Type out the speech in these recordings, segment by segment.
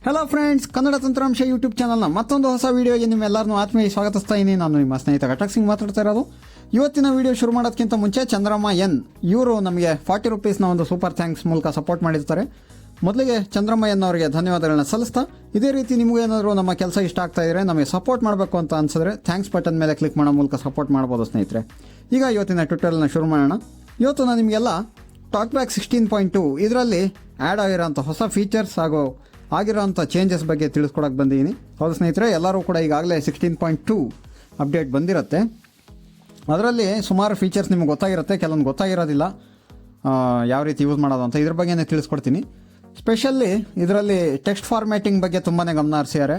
Hello friends, Kannada ತಂತ್ರಾಂಶ YouTube ಚಾನಲ್ನ ಮತ್ತೊಂದು ಹೊಸ ವೀಡಿಯೋಗೆ ನಿಮ್ಮೆಲ್ಲರನ್ನೂ ಆತ್ಮೀಯ ಸ್ವಾಗತಿಸ್ತಾ ಇದ್ದೀನಿ. ನಾನು ನಿಮ್ಮ ಸ್ನೇಹಿತ ಘಟಕ್ ಸಿಂಗ್ ಮಾತಾಡ್ತಾ ಇರೋದು. ಇವತ್ತಿನ ವೀಡಿಯೋ ಶುರು ಮಾಡೋದಕ್ಕಿಂತ ಮುಂಚೆ ಚಂದ್ರಮ್ಮ ಎನ್ ಇವರು ನಮಗೆ 40 ರೂಪೀಸ್ನ ಒಂದು ಸೂಪರ್ ಥ್ಯಾಂಕ್ಸ್ ಮೂಲಕ ಸಪೋರ್ಟ್ ಮಾಡಿರ್ತಾರೆ. ಮೊದಲಿಗೆ ಚಂದ್ರಮ್ಮ ಎನ್ ಅವರಿಗೆ ಧನ್ಯವಾದಗಳನ್ನ ಸಲ್ಲಿಸ್ತಾ, ಇದೇ ರೀತಿ ನಿಮಗೂ ಏನಾದರೂ ನಮ್ಮ ಕೆಲಸ ಇಷ್ಟ ಆಗ್ತಾ ಇದ್ದರೆ, ನಮಗೆ ಸಪೋರ್ಟ್ ಮಾಡಬೇಕು ಅಂತ ಅನ್ಸಿದ್ರೆ ಥ್ಯಾಂಕ್ಸ್ ಬಟನ್ ಮೇಲೆ ಕ್ಲಿಕ್ ಮಾಡೋ ಮೂಲಕ ಸಪೋರ್ಟ್ ಮಾಡ್ಬೋದು ಸ್ನೇಹಿತರೆ. ಈಗ ಇವತ್ತಿನ ಟ್ವಿಟರ್ನ ಶುರು ಮಾಡೋಣ. ಇವತ್ತು ನಾನು ನಿಮಗೆಲ್ಲ ಟಾಕ್ಬ್ಯಾಕ್ 16.2 ಇದರಲ್ಲಿ ಆ್ಯಡ್ ಆಗಿರೋಂಥ ಹೊಸ ಫೀಚರ್ಸ್ ಹಾಗೂ ಆಗಿರೋಂಥ ಚೇಂಜಸ್ ಬಗ್ಗೆ ತಿಳಿಸ್ಕೊಡಕ್ಕೆ ಬಂದಿದ್ದೀನಿ. ಹೌದು ಸ್ನೇಹಿತರೆ, ಎಲ್ಲರೂ ಕೂಡ ಈಗಾಗಲೇ 16.2 ಅಪ್ಡೇಟ್ ಬಂದಿರುತ್ತೆ. ಅದರಲ್ಲಿ ಸುಮಾರು ಫೀಚರ್ಸ್ ನಿಮ್ಗೆ ಗೊತ್ತಾಗಿರುತ್ತೆ, ಕೆಲವೊಂದು ಗೊತ್ತಾಗಿರೋದಿಲ್ಲ ಯಾವ ರೀತಿ ಯೂಸ್ ಮಾಡೋದು ಅಂತ. ಇದ್ರ ಬಗ್ಗೆನೇ ತಿಳಿಸ್ಕೊಡ್ತೀನಿ. ಸ್ಪೆಷಲಿ ಇದರಲ್ಲಿ ಟೆಕ್ಸ್ಟ್ ಫಾರ್ಮ್ಯಾಟಿಂಗ್ ಬಗ್ಗೆ ತುಂಬಾ ಗಮನ ಹರಿಸಿದ್ದಾರೆ.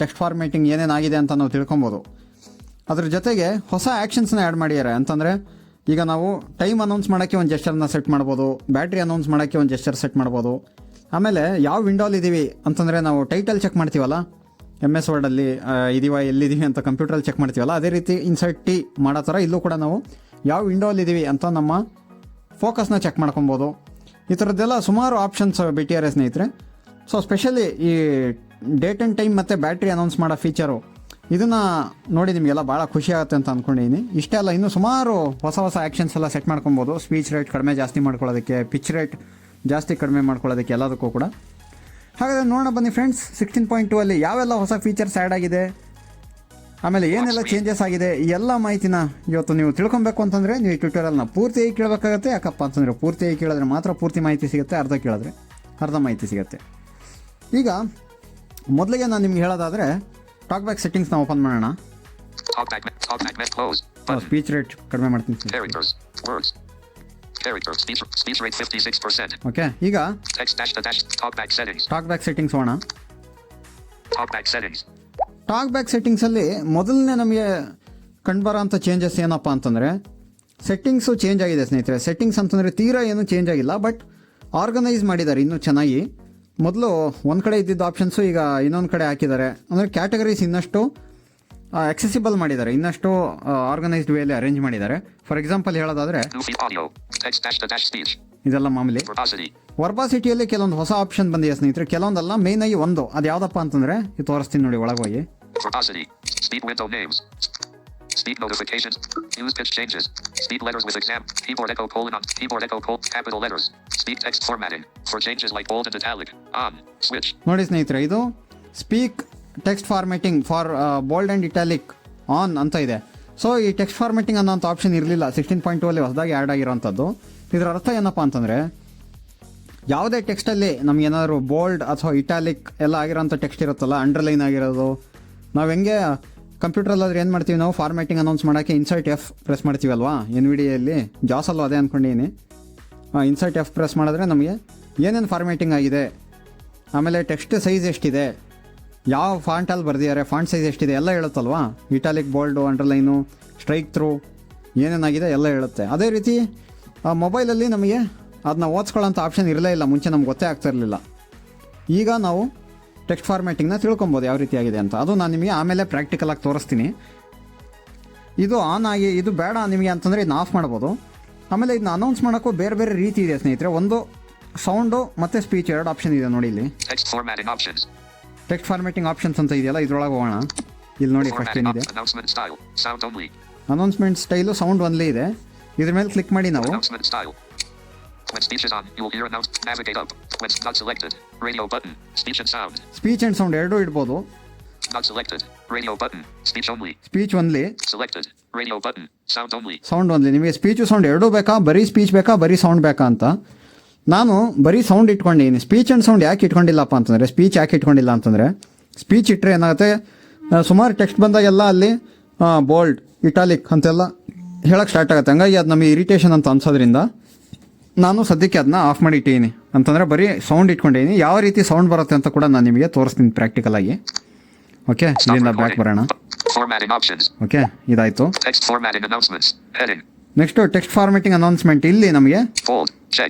ಟೆಕ್ಸ್ಟ್ ಫಾರ್ಮ್ಯಾಟಿಂಗ್ ಏನೇನಾಗಿದೆ ಅಂತ ನಾವು ತಿಳ್ಕೊಬೋದು. ಅದ್ರ ಜೊತೆಗೆ ಹೊಸ ಆ್ಯಕ್ಷನ್ಸ್ನ ಆ್ಯಡ್ ಮಾಡಿದ್ದಾರೆ. ಅಂತಂದರೆ ಈಗ ನಾವು ಟೈಮ್ ಅನೌನ್ಸ್ ಮಾಡೋಕ್ಕೆ ಒಂದು ಜೆಸ್ಚರ್ನ ಸೆಟ್ ಮಾಡ್ಬೋದು, ಬ್ಯಾಟ್ರಿ ಅನೌನ್ಸ್ ಮಾಡೋಕ್ಕೆ ಒಂದು ಜೆಸ್ಚರ್ ಸೆಟ್ ಮಾಡ್ಬೋದು. ಆಮೇಲೆ ಯಾವ ವಿಂಡೋಲಿದ್ದೀವಿ ಅಂತಂದರೆ ನಾವು ಟೈಟಲ್ ಚೆಕ್ ಮಾಡ್ತೀವಲ್ಲ, MS ವರ್ಡಲ್ಲಿ ಇದೀವ ಎಲ್ಲಿದ್ದೀವಿ ಅಂತ ಕಂಪ್ಯೂಟ್ರಲ್ಲಿ ಚೆಕ್ ಮಾಡ್ತೀವಲ್ಲ, ಅದೇ ರೀತಿ ಇನ್ಸರ್ಟ್ ಟಿ ಮಾಡೋ ಥರ ಇಲ್ಲೂ ಕೂಡ ನಾವು ಯಾವ ವಿಂಡೋಲಿದ್ದೀವಿ ಅಂತ ನಮ್ಮ ಫೋಕಸ್ನ ಚೆಕ್ ಮಾಡ್ಕೊಬೋದು. ಈ ಥರದ್ದೆಲ್ಲ ಸುಮಾರು ಆಪ್ಷನ್ಸ್ ಬಿಟ್ಟಿದ್ದಾರೆ ಸ್ನೇಹಿತರೆ. ಸೊ ಸ್ಪೆಷಲಿ ಈ ಡೇಟ್ ಆ್ಯಂಡ್ ಟೈಮ್ ಮತ್ತು ಬ್ಯಾಟ್ರಿ ಅನೌನ್ಸ್ ಮಾಡೋ ಫೀಚರು, ಇದನ್ನು ನೋಡಿ ನಿಮಗೆಲ್ಲ ಭಾಳ ಖುಷಿ ಆಗುತ್ತೆ ಅಂತ ಅಂದ್ಕೊಂಡಿದ್ದೀನಿ. ಇಷ್ಟೇ ಅಲ್ಲ, ಇನ್ನೂ ಸುಮಾರು ಹೊಸ ಆ್ಯಕ್ಷನ್ಸ್ ಎಲ್ಲ ಸೆಟ್ ಮಾಡ್ಕೊಬೋದು. ಸ್ಪೀಚ್ ರೇಟ್ ಕಡಿಮೆ ಜಾಸ್ತಿ ಮಾಡ್ಕೊಳ್ಳೋದಕ್ಕೆ, ಪಿಚ್ ರೇಟ್ ಜಾಸ್ತಿ ಕಡಿಮೆ ಮಾಡ್ಕೊಳ್ಳೋದಕ್ಕೆ, ಎಲ್ಲದಕ್ಕೂ ಕೂಡ. ಹಾಗಾದರೆ ನೋಡೋಣ ಬನ್ನಿ ಫ್ರೆಂಡ್ಸ್, 16.2 ಅಲ್ಲಿ ಯಾವೆಲ್ಲ ಹೊಸ ಫೀಚರ್ಸ್ ಆ್ಯಡ್ ಆಗಿದೆ, ಆಮೇಲೆ ಏನೆಲ್ಲ ಚೇಂಜಸ್ ಆಗಿದೆ, ಈ ಎಲ್ಲ ಮಾಹಿತಿನ ಇವತ್ತು ನೀವು ತಿಳ್ಕೊಬೇಕು ಅಂತಂದರೆ ನೀವು ಈ ಟ್ವಿಟರಲ್ನ ಪೂರ್ತಿಯಾಗಿ ಕೇಳಬೇಕಾಗತ್ತೆ. ಯಾಕಪ್ಪ ಅಂತಂದರೆ ಪೂರ್ತಿಯಾಗಿ ಕೇಳಿದ್ರೆ ಮಾತ್ರ ಪೂರ್ತಿ ಮಾಹಿತಿ ಸಿಗುತ್ತೆ, ಅರ್ಧ ಕೇಳಿದ್ರೆ ಅರ್ಧ ಮಾಹಿತಿ ಸಿಗುತ್ತೆ. ಈಗ ಮೊದಲಿಗೆ ನಾನು ನಿಮ್ಗೆ ಹೇಳೋದಾದರೆ ಟಾಕ್ಬ್ಯಾಕ್ ಸೆಟ್ಟಿಂಗ್ಸ್ನ ಓಪನ್ ಮಾಡೋಣ. ಸ್ಪೀಚ್ ರೇಟ್ ಕಡಿಮೆ ಮಾಡ್ತೀನಿ. ಓಕೆ, ಈಗ ಟಾಕ್ಬ್ಯಾಕ್ ಸೆಟ್ಟಿಂಗ್ಸ್ ಹೋಗೋಣ. ಟಾಕ್ಬ್ಯಾಕ್ ಸೆಟ್ಟಿಂಗ್ಸಲ್ಲಿ ಮೊದಲನೇ ನಮಗೆ ಕಂಡುಬರೋಂಥ ಚೇಂಜಸ್ ಏನಪ್ಪ ಅಂತಂದರೆ, ಸೆಟ್ಟಿಂಗ್ಸು ಚೇಂಜ್ ಆಗಿದೆ ಸ್ನೇಹಿತರೆ. ಸೆಟ್ಟಿಂಗ್ಸ್ ಅಂತಂದರೆ ತೀರಾ ಏನೂ ಚೇಂಜ್ ಆಗಿಲ್ಲ, ಬಟ್ ಆರ್ಗನೈಸ್ ಮಾಡಿದ್ದಾರೆ ಇನ್ನೂ ಚೆನ್ನಾಗಿ. ಮೊದಲು ಒಂದು ಕಡೆ ಇದ್ದಿದ್ದು ಆಪ್ಷನ್ಸು ಈಗ ಇನ್ನೊಂದು ಕಡೆ ಹಾಕಿದ್ದಾರೆ. ಅಂದರೆ ಕ್ಯಾಟಗರೀಸ್ ಇನ್ನಷ್ಟು ಆಕ್ಸೆಸಿಬಲ್ ಮಾಡಿದ್ದಾರೆ, ಇನ್ನಷ್ಟು ಆರ್ಗನೈಸ್ಡ್ ವೇಲಿ ಅರೇಂಜ್ ಮಾಡಿದ್ದಾರೆ. ಫಾರ್ ಎಕ್ಸಾಂಪಲ್ ಹೇಳೋದಾದರೆ, ಇದೆಲ್ಲ ಮಾಮೂಲಿ. ವರ್ಬಾಸಿಟಿಯಲ್ಲಿ ಕೆಲವೊಂದು ಹೊಸ ಆಪ್ಷನ್ ಬಂದಿದೆ ಸ್ನೇಹಿತರೆ, ಕೆಲವೊಂದಲ್ಲ, ಮೇನ್ ಆಗಿ ಒಂದು. ಅದು ಯಾವುದಪ್ಪ ಅಂತಂದರೆ ಇದು ತೋರಿಸ್ತೀನಿ ನೋಡಿ, ಒಳಗೆ ಹೋಗಿ. Speed notifications. Use pitch changes. Speed letters with exam. Keyboard echo colon on. Keyboard echo colon. Capital letters. Speed text formatting. For changes like bold and italic. On. Switch. ನೋಡಿ ಸ್ನೇಹಿತರೆ, ಇದು speak text formatting for bold and italic on ಅಂತ ಇದೆ. So ಈ text formatting ಅನ್ನೋಂಥ option ಇರಲಿಲ್ಲ 16.2 ಅಲ್ಲಿ ಹೊಸದಾಗಿ ಆ್ಯಡ್ ಆಗಿರೋಂಥದ್ದು. ಇದರ ಅರ್ಥ ಏನಪ್ಪ ಅಂತಂದರೆ, ಯಾವುದೇ ಟೆಕ್ಸ್ಟಲ್ಲಿ ನಮಗೇನಾದರೂ ಬೋಲ್ಡ್ ಅಥವಾ ಇಟಾಲಿಕ್ ಎಲ್ಲ ಆಗಿರೋಂಥ ಟೆಕ್ಸ್ಟ್ ಇರುತ್ತಲ್ಲ, ಅಂಡರ್ಲೈನ್ ಆಗಿರೋದು, ನಾವು ಹೆಂಗೆ ಕಂಪ್ಯೂಟ್ರಲ್ಲಾದ್ರೆ ಏನು ಮಾಡ್ತೀವಿ, ನಾವು ಫಾರ್ಮ್ಯಾಟಿಂಗ್ ಅನೌನ್ಸ್ ಮಾಡೋಕ್ಕೆ ಇನ್ಸರ್ಟ್ F ಪ್ರೆಸ್ ಮಾಡ್ತೀವಲ್ವಾ, NVDAಯಲ್ಲಿ ಜಾಸಲ್ಲೂ ಅದೇ ಅಂದ್ಕೊಂಡಿದ್ದೀನಿ. ಇನ್ಸರ್ಟ್ F ಪ್ರೆಸ್ ಮಾಡಿದ್ರೆ ನಮಗೆ ಏನೇನು ಫಾರ್ಮ್ಯಾಟಿಂಗ್ ಆಗಿದೆ, ಆಮೇಲೆ ಟೆಕ್ಸ್ಟ್ ಸೈಜ್ ಎಷ್ಟಿದೆ, ಯಾವ ಫಾಂಟಲ್ಲಿ ಬರೆದಿದ್ದಾರೆ, ಫಾಂಟ್ ಸೈಜ್ ಎಷ್ಟಿದೆ ಎಲ್ಲ ಹೇಳುತ್ತಲ್ವಾ. ಇಟಾಲಿಕ್, ಬೋಲ್ಡು, ಅಂಡರ್ಲೈನು, ಸ್ಟ್ರೈಕ್ ಥ್ರೂ ಏನೇನಾಗಿದೆ ಎಲ್ಲ ಹೇಳುತ್ತೆ. ಅದೇ ರೀತಿ ಮೊಬೈಲಲ್ಲಿ ನಮಗೆ ಅದನ್ನ ಓದಿಸ್ಕೊಳ್ಳೋಂಥ ಆಪ್ಷನ್ ಇರಲೇ ಇಲ್ಲ, ಮುಂಚೆ ನಮ್ಗೆ ಗೊತ್ತೇ ಆಗ್ತಾ ಇರಲಿಲ್ಲ. ಈಗ ನಾವು ಟೆಕ್ಸ್ಟ್ ಫಾರ್ಮ್ಯಾಟಿಂಗ್ನ ತಿಳ್ಕೊಬೋದು ಯಾವ ರೀತಿ ಆಗಿದೆ ಅಂತ. ಅದು ನಾನು ನಿಮಗೆ ಆಮೇಲೆ ಪ್ರಾಕ್ಟಿಕಲಾಗಿ ತೋರಿಸ್ತೀನಿ. ಇದು ಆನ್ ಆಗಿ, ಇದು ಬೇಡ ನಿಮಗೆ ಅಂತಂದರೆ ಇದನ್ನ ಆಫ್ ಮಾಡ್ಬೋದು. ಆಮೇಲೆ ಇದನ್ನ ಅನೌನ್ಸ್ ಮಾಡೋಕ್ಕೂ ಬೇರೆ ಬೇರೆ ರೀತಿ ಇದೆ ಸ್ನೇಹಿತರೆ. ಒಂದು ಸೌಂಡು ಮತ್ತು ಸ್ಪೀಚ್, ಎರಡು ಆಪ್ಷನ್ ಇದೆ ನೋಡಿ ಇಲ್ಲಿ. ಟೆಕ್ಸ್ಟ್ ಫಾರ್ಮ್ಯಾಟಿಂಗ್ ಆಪ್ಷನ್ಸ್ ಅಂತ ಇದೆಯಲ್ಲ, ಇದ್ರೊಳಗೆ ಹೋಗೋಣ. ಇಲ್ಲಿ ನೋಡಿ, ಫಸ್ಟ್ ಏನಿದೆ, ಅನೌನ್ಸ್ಮೆಂಟ್ ಸ್ಟೈಲು ಸೌಂಡ್ ಒನ್ಲಿ ಇದೆ. ಇದ್ರ ಮೇಲೆ ಕ್ಲಿಕ್ ಮಾಡಿ ನಾವು When speech is on, you will hear announced. Navigate up. When not selected. Radio button. Speech and sound. Speech and sound ಎರಡೂ ಇಡ್ಬೋದು. Not selected. Radio button. Speech only. Speech only. Selected. Radio button. Sound only. Sound only. ನಿಮಗೆ speech sound ಎರಡೂ ಬೇಕಾ, ಬರೀ speech ಬೇಕಾ, ಬರೀ sound ಬೇಕಾ ಅಂತ. ನಾನು ಬರೀ ಸೌಂಡ್ ಇಟ್ಕೊಂಡಿದ್ದೀನಿ. ಸ್ಪೀಚ್ ಆ್ಯಂಡ್ ಸೌಂಡ್ ಯಾಕೆ ಇಟ್ಕೊಂಡಿಲ್ಲಪ್ಪ ಅಂತಂದರೆ, ಸ್ಪೀಚ್ ಯಾಕೆ ಇಟ್ಕೊಂಡಿಲ್ಲ ಅಂತಂದರೆ, ಸ್ಪೀಚ್ ಇಟ್ಟರೆ ಏನಾಗುತ್ತೆ, ಸುಮಾರು ಟೆಕ್ಸ್ಟ್ ಬಂದಾಗೆಲ್ಲ ಅಲ್ಲಿ ಬೋಲ್ಡ್, ಇಟಾಲಿಕ್ ಅಂತೆಲ್ಲ ಹೇಳಕ್ಕೆ ಸ್ಟಾರ್ಟ್ ಆಗುತ್ತೆ. ಹಂಗಾಗಿ ಅದು ನಮಗೆ ಇರಿಟೇಷನ್ ಅಂತ ಅನ್ಸೋದ್ರಿಂದ ನಾನು ಸದ್ಯಕ್ಕೆ ಅದನ್ನ ಆಫ್ ಮಾಡಿ ಇಟ್ಟಿದ್ದೀನಿ. ಅಂತಂದರೆ ಬರೀ ಸೌಂಡ್ ಇಟ್ಕೊಂಡಿದ್ದೀನಿ. ಯಾವ ರೀತಿ ಸೌಂಡ್ ಬರುತ್ತೆ ಅಂತ ಕೂಡ ನಾನು ನಿಮಗೆ ತೋರಿಸ್ತೀನಿ ಪ್ರಾಕ್ಟಿಕಲ್ ಆಗಿ. ಓಕೆ, ಇಲ್ಲಿಂದ ಬ್ಯಾಕ್ ಬರೋಣ. ಓಕೆ, ಇದಾಯಿತು. Next text formatting announcement. ಇಲ್ಲಿ ನಮಗೆ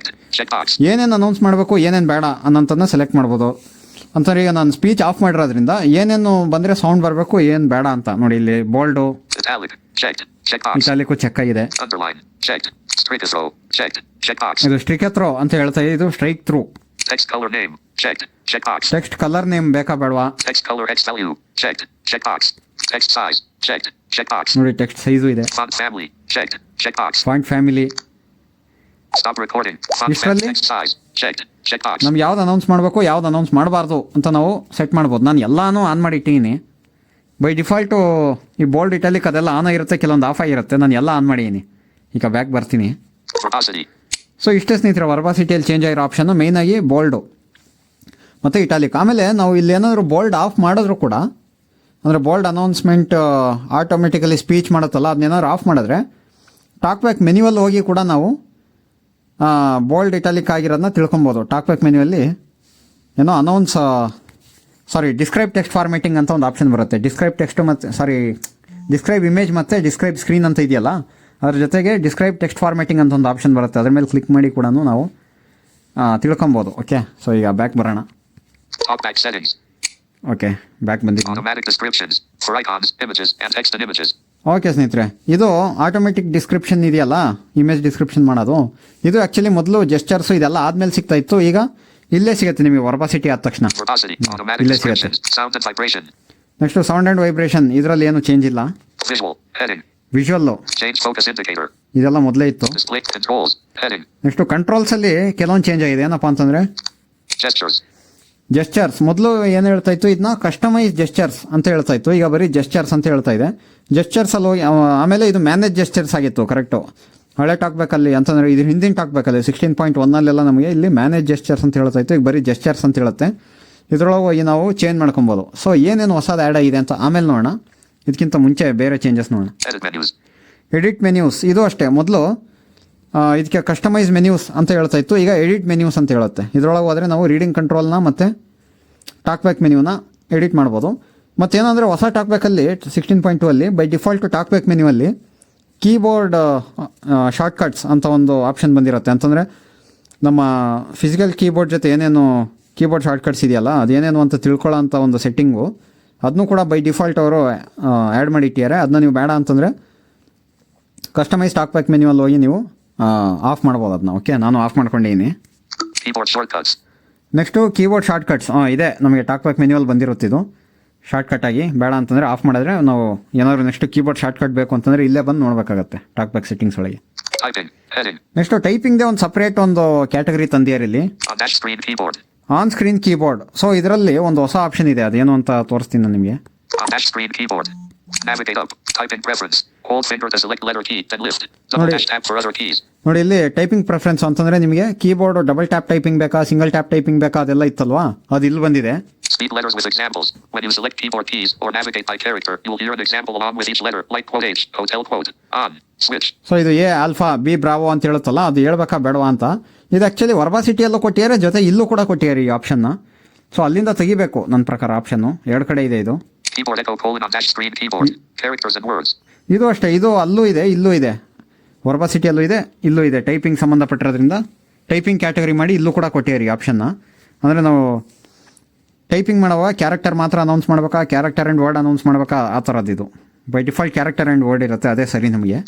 ಏನೇನು ಅನೌನ್ಸ್ ಮಾಡಬೇಕು, ಏನೇನು ಬೇಡ ಅನ್ನೋಂಥದ್ದನ್ನ ಸೆಲೆಕ್ಟ್ ಮಾಡ್ಬೋದು. ಅಂತಂದರೆ ಈಗ ನಾನು ಸ್ಪೀಚ್ ಆಫ್ ಮಾಡಿರೋದ್ರಿಂದ ಏನೇನು ಬಂದರೆ ಸೌಂಡ್ ಬರಬೇಕು, ಏನು ಬೇಡ ಅಂತ ನೋಡಿ. ಇಲ್ಲಿ ಬೋಲ್ಡು, ಇಟಾಲಿಕ್ಕು ಚೆಕ್ ಆಗಿದೆ. ಇದು ಸ್ಟ್ರೈಕ್ ಥ್ರೋ ಅಂತ ಹೇಳ್ತಾ ಇದೆ. ಇದು strike through. Checkbox. Text colour name ಬೇಕಾ ಬೇಡವಾ? Text color X value. Checked. Checkbox. Text size. Checked. Checkbox. ನೋಡಿ ಟೆಕ್ಸ್ಟ್ ಸೈಜು ಇದೆ. Font family. Checked. Checkbox. Font family. Stop recording. Font Ishwali? text size. Checked. Checkbox. ನಮ್ಗೆ ಯಾವ್ದು announce ಮಾಡಬೇಕು ಯಾವ್ದು announce ಮಾಡಬಾರ್ದು ಅಂತ ನಾವು ಸೆಟ್ ಮಾಡ್ಬೋದು. ನಾನು ಎಲ್ಲಾನು ಆನ್ ಮಾಡಿ ಇಟ್ಟಿದ್ದೀನಿ. ಬೈ ಡಿಫಾಲ್ಟು ಈ ಬೋಲ್ಡ್ ಇಟಾಲಿಕ್ ಅದೆಲ್ಲ ಆನ್ ಆಗಿರುತ್ತೆ, ಕೆಲವೊಂದು ಆಫ್ ಆಗಿರುತ್ತೆ. ನಾನು ಎಲ್ಲ ಆನ್ ಮಾಡಿದ್ದೀನಿ. ಈಗ ಬ್ಯಾಕ್ ಬರ್ತೀನಿ. Verbosity. ಸೊ ಇಷ್ಟೇ ಸ್ನೇಹಿತರೆ, ವರ್ಬಾಸಿಟಿಯಲ್ಲಿ ಚೇಂಜ್ ಆಗಿರೋ ಆಪ್ಷನ್ನು ಮೇಯ್ನಾಗಿ ಬೋಲ್ಡು ಮತ್ತು ಇಟಾಲಿಕ್. ಆಮೇಲೆ ನಾವು ಇಲ್ಲಿ ಏನಾದರೂ ಬೋಲ್ಡ್ ಆಫ್ ಮಾಡಿದ್ರು ಕೂಡ, ಅಂದರೆ ಬೋಲ್ಡ್ ಅನೌನ್ಸ್ಮೆಂಟ್ ಆಟೋಮೆಟಿಕಲಿ ಸ್ಪೀಚ್ ಮಾಡುತ್ತಲ್ಲ, ಅದನ್ನೇನಾದ್ರು ಆಫ್ ಮಾಡಿದ್ರೆ ಟಾಕ್ ಬ್ಯಾಕ್ ಮೆನ್ಯುವಲ್ಲಿ ಹೋಗಿ ಕೂಡ ನಾವು ಬೋಲ್ಡ್ ಇಟಾಲಿಕ್ ಆಗಿರೋದನ್ನ ತಿಳ್ಕೊಬೋದು. ಟಾಕ್ ಬ್ಯಾಕ್ ಮೆನ್ಯುವಲ್ಲಿ ಏನೋ ಡಿಸ್ಕ್ರೈಬ್ ಟೆಕ್ಸ್ಟ್ ಫಾರ್ಮೇಟಿಂಗ್ ಅಂತ ಒಂದು ಆಪ್ಷನ್ ಬರುತ್ತೆ. ಡಿಸ್ಕ್ರೈಬ್ ಟೆಕ್ಸ್ಟ್ ಮತ್ತು ಡಿಸ್ಕ್ರೈಬ್ ಇಮೇಜ್ ಮತ್ತು ಡಿಸ್ಕ್ರೈಬ್ ಸ್ಕ್ರೀನ್ ಅಂತ ಇದೆಯಲ್ಲ, ಅದ್ರ ಜೊತೆಗೆ ಡಿಸ್ಕ್ರೈಬ್ ಟೆಕ್ಸ್ಟ್ ಫಾರ್ಮೇಟಿಂಗ್ ಅಂತ ಒಂದು ಆಪ್ಷನ್ ಬರುತ್ತೆ. ಅದ್ರ ಮೇಲೆ ಕ್ಲಿಕ್ ಮಾಡಿ ಕೂಡ ನಾವು ತಿಳ್ಕೊಬೋದು. ಓಕೆ, ಸೊ ಈಗ ಬ್ಯಾಕ್ ಬರೋಣ. Talkback settings. ಓಕೆ, ಬ್ಯಾಕ್ ಬಂದಿದ್ದೀನಿ. Automatic descriptions for icons, images, and text and images. Okay ಸ್ನೇಹಿತರೆ, ಇದು ಆಟೋಮೆಟಿಕ್ ಡಿಸ್ಕ್ರಿಪ್ಷನ್ ಇದೆಯಲ್ಲ, ಇಮೇಜ್ ಡಿಸ್ಕ್ರಿಪ್ಷನ್ ಮಾಡೋದು, ಇದು ಆ್ಯಕ್ಚುಲಿ ಮೊದಲು ಜೆಸ್ಚರ್ಸು ಇದೆಲ್ಲ ಆದಮೇಲೆ ಸಿಗ್ತಾ ಇತ್ತು. ಈಗ ಇಲ್ಲೇ ಸಿಗುತ್ತೆ ನಿಮಗೆ ವರ್ಬಾಸಿಟಿ ಆದ ತಕ್ಷಣ. Verbosity. Automatic ಇಲ್ಲೇ ಸಿಗುತ್ತೆ. descriptions. Sound and vibration. Next sound and vibration, ಇದರಲ್ಲಿ ಏನು ಚೇಂಜ್ ಇಲ್ಲ. Visual. Heading. ವಿಜುವಲ್ಲು Change focus indicator. ಇದೆಲ್ಲ ಮೊದಲೇ ಇತ್ತು. Display controls. Heading. ನೆಕ್ಸ್ಟು ಕಂಟ್ರೋಲ್ಸಲ್ಲಿ ಕೆಲವೊಂದು ಚೇಂಜ್ ಆಗಿದೆ. ಏನಪ್ಪ ಅಂತಂದರೆ Gestures. ಜೆಸ್ಚರ್ಸ್, ಮೊದಲು ಏನು ಹೇಳ್ತಾ ಇತ್ತು, ಇದನ್ನ ಕಸ್ಟಮೈಸ್ ಜೆಸ್ಚರ್ಸ್ ಅಂತ ಹೇಳ್ತಾ ಇತ್ತು. ಈಗ ಬರೀ ಜೆಸ್ಚರ್ಸ್ ಅಂತ ಹೇಳ್ತಾ ಇದೆ. ಜೆಸ್ಚರ್ಸಲ್ಲಿ ಹೋಗಿ ಆಮೇಲೆ ಇದು ಮ್ಯಾನೇಜ್ ಜೆಸ್ಚರ್ಸ್ ಆಗಿತ್ತು. ಕರೆಕ್ಟು, ಹಳೆ ಟಾಕ್ಬೇಕಲ್ಲಿ ಅಂತಂದರೆ ಇದು ಹಿಂದಿನ ಟಾಕ್ಬೇಕಲ್ಲಿ 16.1 ನಮಗೆ ಇಲ್ಲಿ ಮ್ಯಾನೇಜ್ ಜೆಸ್ಚರ್ಸ್ ಅಂತ ಹೇಳ್ತಾ ಇತ್ತು. ಈಗ ಬರೀ ಜೆಸ್ಚರ್ಸ್ ಅಂತ ಹೇಳುತ್ತೆ. ಇದರೊಳಗೆ ಹೋಗಿ ನಾವು ಚೇಂಜ್ ಮಾಡ್ಕೊಬೋದು. ಸೊ ಏನೇನು ಹೊಸದು ಆ್ಯಡ್ ಆಗಿದೆ ಅಂತ ಆಮೇಲೆ ನೋಡೋಣ. ಇದಕ್ಕಿಂತ ಮುಂಚೆ ಬೇರೆ ಚೇಂಜಸ್ ನೋಡೋಣ. Edit menus. ಎಡಿಟ್ ಮೆನ್ಯೂಸ್, ಇದು ಅಷ್ಟೇ. ಮೊದಲು ಇದಕ್ಕೆ ಕಸ್ಟಮೈಸ್ ಮೆನ್ಯೂಸ್ ಅಂತ ಹೇಳ್ತಾ ಇತ್ತು, ಈಗ ಎಡಿಟ್ ಮೆನ್ಯೂಸ್ ಅಂತ ಹೇಳುತ್ತೆ. ಇದರೊಳಗೆ ಹೋದರೆ ನಾವು ರೀಡಿಂಗ್ ಕಂಟ್ರೋಲ್ನ ಮತ್ತು ಟಾಕ್ಬ್ಯಾಕ್ ಮೆನ್ಯೂನ ಎಡಿಟ್ ಮಾಡ್ಬೋದು. ಮತ್ತೇನಂದರೆ ಹೊಸ ಟಾಕ್ಬ್ಯಾಕಲ್ಲಿ 16.2 ಬೈ ಡಿಫಾಲ್ಟ್ ಟಾಕ್ಬ್ಯಾಕ್ ಮೆನ್ಯೂವಲ್ಲಿ ಕೀಬೋರ್ಡ್ ಶಾರ್ಟ್ಕಟ್ಸ್ ಅಂತ ಒಂದು ಆಪ್ಷನ್ ಬಂದಿರುತ್ತೆ. ಅಂತಂದರೆ ನಮ್ಮ ಫಿಸಿಕಲ್ ಕೀಬೋರ್ಡ್ ಜೊತೆ ಏನೇನು ಕೀಬೋರ್ಡ್ ಶಾರ್ಟ್ಕಟ್ಸ್ ಇದೆಯಲ್ಲ, ಅದೇನೇನು ಅಂತ ತಿಳ್ಕೊಳ್ಳೋ ಅಂಥ ಒಂದು ಸೆಟ್ಟಿಂಗು, ಅದನ್ನೂ ಕೂಡ ಬೈ ಡಿಫಾಲ್ಟ್ ಅವರು ಆ್ಯಡ್ ಮಾಡಿ ಇಟ್ಟಿದ್ದಾರೆ. ಅದನ್ನ ನೀವು ಬೇಡ ಅಂತಂದರೆ ಕಸ್ಟಮೈಸ್ ಟಾಕ್ಬ್ಯಾಕ್ ಮೆನ್ಯೂವಲ್ಲಿ ಹೋಗಿ ನೀವು ಆಫ್ ಮಾಡ್ಬೋದು ಅದನ್ನ. ಓಕೆ, ನಾನು ಆಫ್ ಮಾಡ್ಕೊಂಡಿದ್ದೀನಿ. Keyboard shortcuts. Next keyboard shortcuts ಇದೆ, ನಮಗೆ ಟಾಕ್ಬ್ಯಾಕ್ ಮೆನ್ಯೂವಲ್ಲಿ ಬಂದಿರುತ್ತಿದ್ದು ಶಾರ್ಟ್ಕಟ್ಟಾಗಿ. ಬೇಡ ಅಂತಂದರೆ ಆಫ್ ಮಾಡಿದ್ರೆ ನಾವು ಏನಾದರೂ ನೆಕ್ಸ್ಟ್ ಕೀಬೋರ್ಡ್ ಶಾರ್ಟ್ಕಟ್ ಬೇಕು ಅಂತಂದರೆ ಇಲ್ಲೇ ಬಂದು ನೋಡಬೇಕಾಗತ್ತೆ ಟಾಕ್ಬ್ಯಾಕ್ ಸೆಟ್ಟಿಂಗ್ಸ್ ಒಳಗೆ. Typing. Heading. ನೆಕ್ಸ್ಟು ಟೈಪಿಂಗ್ದೇ ಒಂದು ಸಪ್ರೇಟ್ ಒಂದು ಕ್ಯಾಟಗರಿ ತಂದಿದ್ದಾರೆ ಇಲ್ಲಿ, On dash screen keyboard. On screen keyboard. So ಇದರಲ್ಲಿ ಒಂದು ಹೊಸ ಆಪ್ಷನ್ ಇದೆ, ಅದೇನು ಅಂತ ತೋರಿಸ್ತೀನಿ ನಾನು ನಿಮಗೆ. On dash screen keyboard. Navigate up. Typing preference. Hold finger to select letter key, then lift. Double Nodi. dash tap for other keys. ನೋಡಿ ಇಲ್ಲಿ ಟೈಪಿಂಗ್ ಪ್ರೆಫರೆನ್ಸ್ ಅಂತಂದರೆ ನಿಮಗೆ ಕೀಬೋರ್ಡು ಡಬಲ್ ಟ್ಯಾಪ್ ಟೈಪಿಂಗ್ ಬೇಕಾ, ಸಿಂಗಲ್ ಟ್ಯಾಪ್ ಟೈಪಿಂಗ್ ಬೇಕಾ, ಅದೆಲ್ಲ ಇತ್ತಲ್ವಾ, ಅದು ಇಲ್ಲಿ ಬಂದಿದೆ. Speed letters with examples. When you select keyboard keys or navigate by character, you will hear an example along with each letter, like quote H, hotel quote, on, switch. So ಇದು A alpha B Bravo ಅಂತ ಹೇಳುತ್ತಲ್ಲ, ಅದು ಹೇಳ್ಬೇಕಾ ಬೇಡವಾ ಅಂತ. ಇದು actually ವರ್ಬಾಸಿಟಿಯಲ್ಲೂ ಕೊಟ್ಟಿದ್ದಾರೆ, ಜೊತೆ ಇಲ್ಲೂ ಕೂಡ ಕೊಟ್ಟಿದ್ದಾರೆ ಈ ಆಪ್ಷನ್ನ. ಸೊ ಅಲ್ಲಿಂದ ತೆಗಿಬೇಕು ನನ್ನ ಪ್ರಕಾರ ಆಪ್ಷನ್ನು. ಎರಡು ಕಡೆ ಇದೆ ಇದು. Keyboard echo colon on dash screen keyboard. Characters and words. ಇದು ಅಷ್ಟೇ, ಇದು ಅಲ್ಲೂ ಇದೆ ಇಲ್ಲೂ ಇದೆ, ವರ್ಬಾಸಿಟಿಯಲ್ಲೂ ಇದೆ ಇಲ್ಲೂ ಇದೆ. ಟೈಪಿಂಗ್ ಸಂಬಂಧಪಟ್ಟಿರೋದ್ರಿಂದ ಟೈಪಿಂಗ್ ಕ್ಯಾಟಗರಿ ಮಾಡಿ ಇಲ್ಲೂ ಕೂಡ ಕೊಟ್ಟಿದ್ದಾರೆ ಈ ಆಪ್ಷನ್ನ. ಅಂದರೆ ನಾವು ಟೈಪಿಂಗ್ ಮಾಡುವಾಗ ಕ್ಯಾರೆಕ್ಟರ್ ಮಾತ್ರ ಅನೌನ್ಸ್ ಮಾಡಬೇಕಾ, ಕ್ಯಾರೆಕ್ಟರ್ ಆ್ಯಂಡ್ ವರ್ಡ್ ಅನೌನ್ಸ್ ಮಾಡಬೇಕಾ, ಆ ಥರದ್ದು. ಇದು by default character and word ಇರುತ್ತೆ, ಅದೇ ಸರಿ ನಮಗೆ.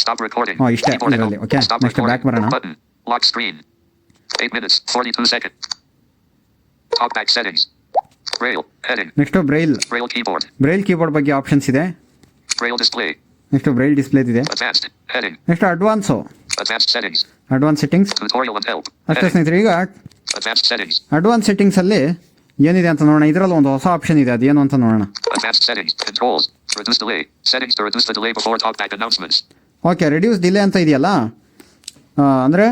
Stop recording. ಇಷ್ಟೇ Keyboard echo. ಇದರಲ್ಲಿ. Okay, Stop next back recording. ಬರೋಣ. Button. Lock screen. 8 minutes, 42 seconds. Talkback settings. Braille. Heading. Next Braille Keyboard. Keyboard ಬಗ್ಗೆ ಆಪ್ಷನ್ಸ್ ಇದೆ. Braille display. ನೆಕ್ಸ್ಟು ಬ್ರೈಲ್ ಡಿಸ್ಪ್ಲೇದ್ ಇದೆ. Advanced. Heading. Next advance, Advanced settings. Advance settings Tutorial and help. ಅಷ್ಟೇ Heading. ಸ್ನೇಹಿತರೆ. ಈಗ Advanced settings. Advance ಸೆಟ್ಟಿಂಗ್ಸಲ್ಲಿ ಏನಿದೆ ಅಂತ ನೋಡೋಣ. ಇದರಲ್ಲಿ ಒಂದು ಹೊಸ ಆಪ್ಷನ್ ಇದೆ, ಅದೇನು ಅಂತ ನೋಡೋಣ. Advanced settings. Controls. Reduce delay. Settings to reduce the delay before talkback announcements. Okay, reduce delay ಅಂತ ಇದೆಯಲ್ಲ, ಅಂದರೆ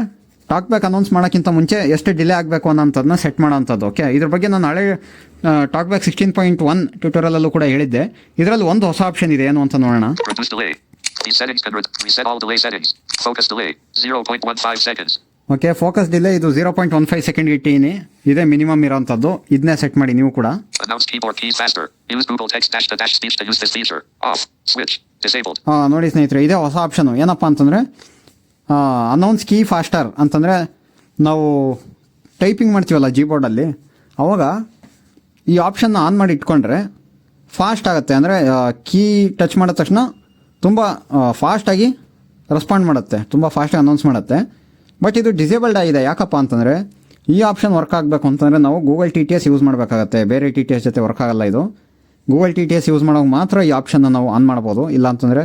ಟಾಕ್ಬ್ಯಾಕ್ ಅನೌನ್ಸ್ ಮಾಡೋಕ್ಕಿಂತ ಮುಂಚೆ ಎಷ್ಟು ಡಿಲೇ ಆಗಬೇಕು ಅನ್ನೋಂಥದ್ದನ್ನ ಸೆಟ್ ಮಾಡೋಂಥದ್ದು. ಓಕೆ, ಇದ್ರ ಬಗ್ಗೆ ನಾನು ಹಳೆ ಟಾಕ್ಬ್ಯಾಕ್ 16.1 ಟ್ಯೂಟೋರಿಯಲಲ್ಲೂ ಕೂಡ ಹೇಳಿದ್ದೆ. ಇದರಲ್ಲಿ ಒಂದು ಹೊಸ ಆಪ್ಷನ್ ಇದೆ, ಏನು ಅಂತ ನೋಡೋಣ. Reduce delay. These settings can reset all delay settings. Focus delay. 0.15 seconds. Okay, focus delay ಇದು 0.15 ಸೆಕೆಂಡ್ ಇಟ್ಟೀನಿ, ಇದೇ ಮಿನಿಮಮ್ ಇರೋಂಥದ್ದು. ಇದನ್ನೇ ಸೆಟ್ ಮಾಡಿ ನೀವು ಕೂಡ. Announce keyboard keys faster. Use Google Text dash to dash speech to use this feature. Off. Switch. Disabled. ನೋಡಿ ಸ್ನೇಹಿತರೆ, ಇದೇ ಹೊಸ ಆಪ್ಷನು. ಏನಪ್ಪ ಅಂತಂದರೆ ಅನೌನ್ಸ್ ಕೀ ಫಾಸ್ಟರ್ ಅಂತಂದರೆ ನಾವು ಟೈಪಿಂಗ್ ಮಾಡ್ತೀವಲ್ಲ ಜೀಬೋರ್ಡಲ್ಲಿ, ಅವಾಗ ಈ ಆಪ್ಷನ್ನ ಆನ್ ಮಾಡಿ ಇಟ್ಕೊಂಡ್ರೆ ಫಾಸ್ಟ್ ಆಗುತ್ತೆ. ಅಂದರೆ ಕೀ ಟಚ್ ಮಾಡಿದ ತಕ್ಷಣ ತುಂಬ ಫಾಸ್ಟಾಗಿ ರೆಸ್ಪಾಂಡ್ ಮಾಡುತ್ತೆ, ತುಂಬ ಫಾಸ್ಟಾಗಿ ಅನೌನ್ಸ್ ಮಾಡುತ್ತೆ. ಬಟ್ ಇದು ಡಿಸೇಬಲ್ಡ್ ಆಗಿದೆ. ಯಾಕಪ್ಪ ಅಂತಂದರೆ ಈ ಆಪ್ಷನ್ ವರ್ಕ್ ಆಗಬೇಕು ಅಂತಂದರೆ ನಾವು ಗೂಗಲ್ TTS ಯೂಸ್ ಮಾಡಬೇಕಾಗತ್ತೆ. ಬೇರೆ TTS ಜೊತೆ ವರ್ಕ್ ಆಗಲ್ಲ ಇದು. ಗೂಗಲ್ TTS ಯೂಸ್ ಮಾಡೋವಾಗ ಮಾತ್ರ ಈ ಆಪ್ಷನ್ನ ನಾವು ಆನ್ ಮಾಡ್ಬೋದು, ಇಲ್ಲ ಅಂತಂದರೆ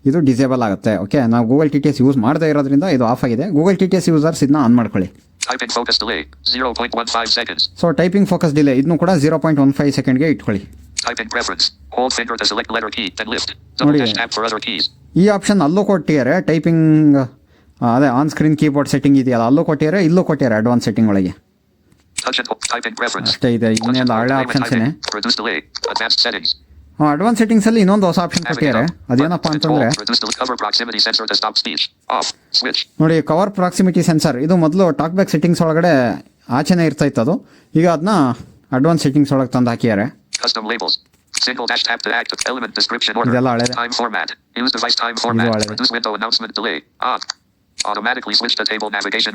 ಇದು ಡಿಸೇಬಲ್ ಆಗುತ್ತೆ. ಓಕೆ, ನಾವು ಗೂಗಲ್ TTS ಯೂಸ್ ಮಾಡದೇ ಇರೋದ್ರಿಂದ ಇದು ಆಫ್ ಆಗಿದೆ. ಗೂಗಲ್ TTS ಯೂಸರ್ಸ್ ಇದನ್ನ ಆನ್ ಮಾಡ್ಕೊಳ್ಳಿ. Typing focus delay 0.15 seconds. So typing focus delay ಇದನ್ನು ಕೂಡ 0.15 ಸೆಕೆಂಡ್ಗೆ ಇಟ್ಕೊಳ್ಳಿ. Typing preference. Hold finger to select letter key, then lift. Double dash tab for other keys. ಈ ಆಪ್ಷನ್ ಅಲ್ಲೂ ಕೊಟ್ಟಿದ್ದಾರೆ. ಟೈಪಿಂಗ್ ಅದೇ ಆನ್ ಸ್ಕ್ರೀನ್ ಕೀಬೋರ್ಡ್ ಸೆಟ್ಟಿಂಗ್ ಇದೆಯಲ್ಲ, ಅಲ್ಲೂ ಕೊಟ್ಟಿದ್ದಾರೆ, ಇಲ್ಲೂ ಕೊಟ್ಟಿದ್ದಾರೆ ಅಡ್ವಾನ್ಸ್ ಸೆಟ್ಟಿಂಗ್ ಒಳಗೆ. Touch and hold. Typing preference. ಅಷ್ಟೇ ಇದೆ, ಇನ್ನೇನು ಹಳೆ ಆಪ್ಷನ್ಸೇನೆ. Reduce delay. Advanced settings. Advance ಸೆಟ್ಟಿಂಗ್ಸಲ್ಲಿ ಇನ್ನೊಂದು ಹೊಸ ಆಪ್ಷನ್ ಕೊಟ್ಟಿದ್ದಾರೆ. ಅದೇನಪ್ಪ ಅಂತಂದರೆ Cover proximity sensor to stop speech. Off. Switch. ನೋಡಿ, ಕವರ್ ಪ್ರಾಕ್ಸಿಮಿಟಿ ಸೆನ್ಸರ್ ಇದು ಮೊದಲು ಟಾಕ್ ಬ್ಯಾಕ್ ಸೆಟ್ಟಿಂಗ್ಸ್ ಒಳಗಡೆ ಆಚೆನೇ ಇರ್ತಾ ಇತ್ತು ಅದು. ಈಗ ಅದನ್ನ ಅಡ್ವಾನ್ಸ್ ಸೆಟ್ಟಿಂಗ್ಸ್ ಒಳಗೆ ತಂದು ಹಾಕಿದ್ದಾರೆ. Custom labels. Single dash tab to active element description order. ಇದೆಲ್ಲ ಹಳೆದೆ. Time format. Use device time format. Reduce window announcement delay. On. Automatically switch to table navigation.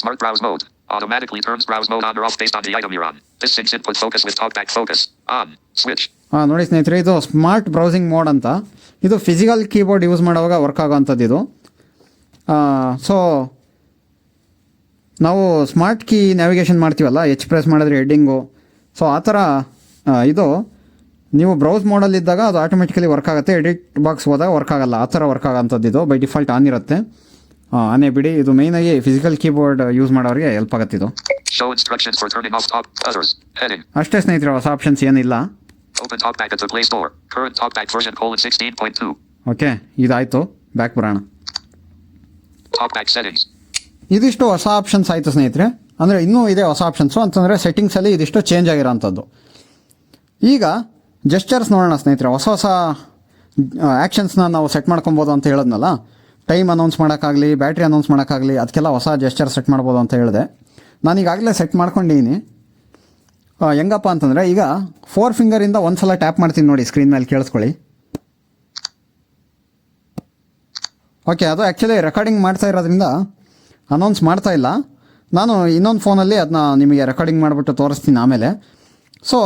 Smart browse mode. Automatically turns browse mode on or off based on the item you're on. This syncs input focus with talkback focus. On. Switch. ನೋಡಿ ಸ್ನೇಹಿತರೆ, ಇದು smart browsing mode ಅಂತ. ಇದು physical keyboard use ಮಾಡುವಾಗ work ಆಗೋವಂಥದ್ದು ಇದು. So ನಾವು smart key navigation ಮಾಡ್ತೀವಲ್ಲ, press ಮಾಡಿದ್ರೆ ಹೆಡ್ಡಿಂಗು, ಸೊ ಆ ಥರ ಇದು ನೀವು ಬ್ರೌಸ್ ಮೋಡಲ್ಲಿದ್ದಾಗ ಅದು ಆಟೋಮೆಟಿಕಲಿ ವರ್ಕ್ ಆಗುತ್ತೆ. ಎಡಿಟ್ ಬಾಕ್ಸ್ ಹೋದಾಗ ವರ್ಕ್ ಆಗಲ್ಲ, ಆ ಥರ ವರ್ಕ್ ಆಗೋಂಥದ್ದು ಇದು. ಬೈ ಡಿಫಾಲ್ಟ್ ಆನ್ ಇರುತ್ತೆ. ಆನೇ ಬಿಡಿ, ಇದು ಮೇಯ್ನಾಗಿ ಫಿಸಿಕಲ್ ಕೀಬೋರ್ಡ್ ಯೂಸ್ ಮಾಡೋರಿಗೆ ಹೆಲ್ಪ್ ಆಗುತ್ತೆ ಇದು. Show instructions for turning off talk others. Heading. ಅಷ್ಟೇ ಸ್ನೇಹಿತರೆ, ಹೊಸ ಆಪ್ಷನ್ಸ್ ಏನಿಲ್ಲ. Open talkback at the Play Store. Current talkback version :16.2. Okay, ಇದಾಯಿತು. ಬ್ಯಾಕ್ ಬರೋಣ. Talkback settings. ಇದಿಷ್ಟು ಹೊಸ ಆಪ್ಷನ್ಸ್ ಆಯಿತು ಸ್ನೇಹಿತರೆ. ಅಂದರೆ ಇನ್ನೂ ಇದೆ ಹೊಸ ಆಪ್ಷನ್ಸು ಅಂತಂದರೆ ಸೆಟ್ಟಿಂಗ್ಸಲ್ಲಿ ಇದಿಷ್ಟು ಚೇಂಜ್ ಆಗಿರೋಂಥದ್ದು. ಈಗ ಜೆಸ್ಚರ್ಸ್ ನೋಡೋಣ ಸ್ನೇಹಿತರೆ. ಹೊಸ ಹೊಸ ಆ್ಯಕ್ಷನ್ಸ್ನ ನಾವು ಸೆಟ್ ಮಾಡ್ಕೊಬೋದು ಅಂತ ಹೇಳಿದ್ನಲ್ಲ. ಟೈಮ್ ಅನೌನ್ಸ್ ಮಾಡೋಕ್ಕಾಗಲಿ, ಬ್ಯಾಟ್ರಿ ಅನೌನ್ಸ್ ಮಾಡೋಕ್ಕಾಗಲಿ, ಅದಕ್ಕೆಲ್ಲ ಹೊಸ ಜೆಸ್ಚರ್ ಸೆಟ್ ಮಾಡ್ಬೋದು ಅಂತ ಹೇಳಿದೆ. ನಾನೀಗಾಗಲೇ ಸೆಟ್ ಮಾಡ್ಕೊಂಡಿದ್ದೀನಿ. ಹೆಂಗಪ್ಪ ಅಂತಂದರೆ, ಈಗ 4 ಫಿಂಗರಿಂದ ಒಂದು ಸಲ ಟ್ಯಾಪ್ ಮಾಡ್ತೀನಿ ನೋಡಿ, ಸ್ಕ್ರೀನ್ ಮೇಲೆ ಕೇಳಿಸ್ಕೊಳ್ಳಿ. ಓಕೆ, ಅದು ಆ್ಯಕ್ಚುಲಿ ರೆಕಾರ್ಡಿಂಗ್ ಮಾಡ್ತಾ ಇರೋದ್ರಿಂದ ಅನೌನ್ಸ್ ಮಾಡ್ತಾ ಇಲ್ಲ. ನಾನು ಇನ್ನೊಂದು ಫೋನಲ್ಲಿ ಅದನ್ನ ನಿಮಗೆ ರೆಕಾರ್ಡಿಂಗ್ ಮಾಡಿಬಿಟ್ಟು ತೋರಿಸ್ತೀನಿ ಆಮೇಲೆ. ಸೊ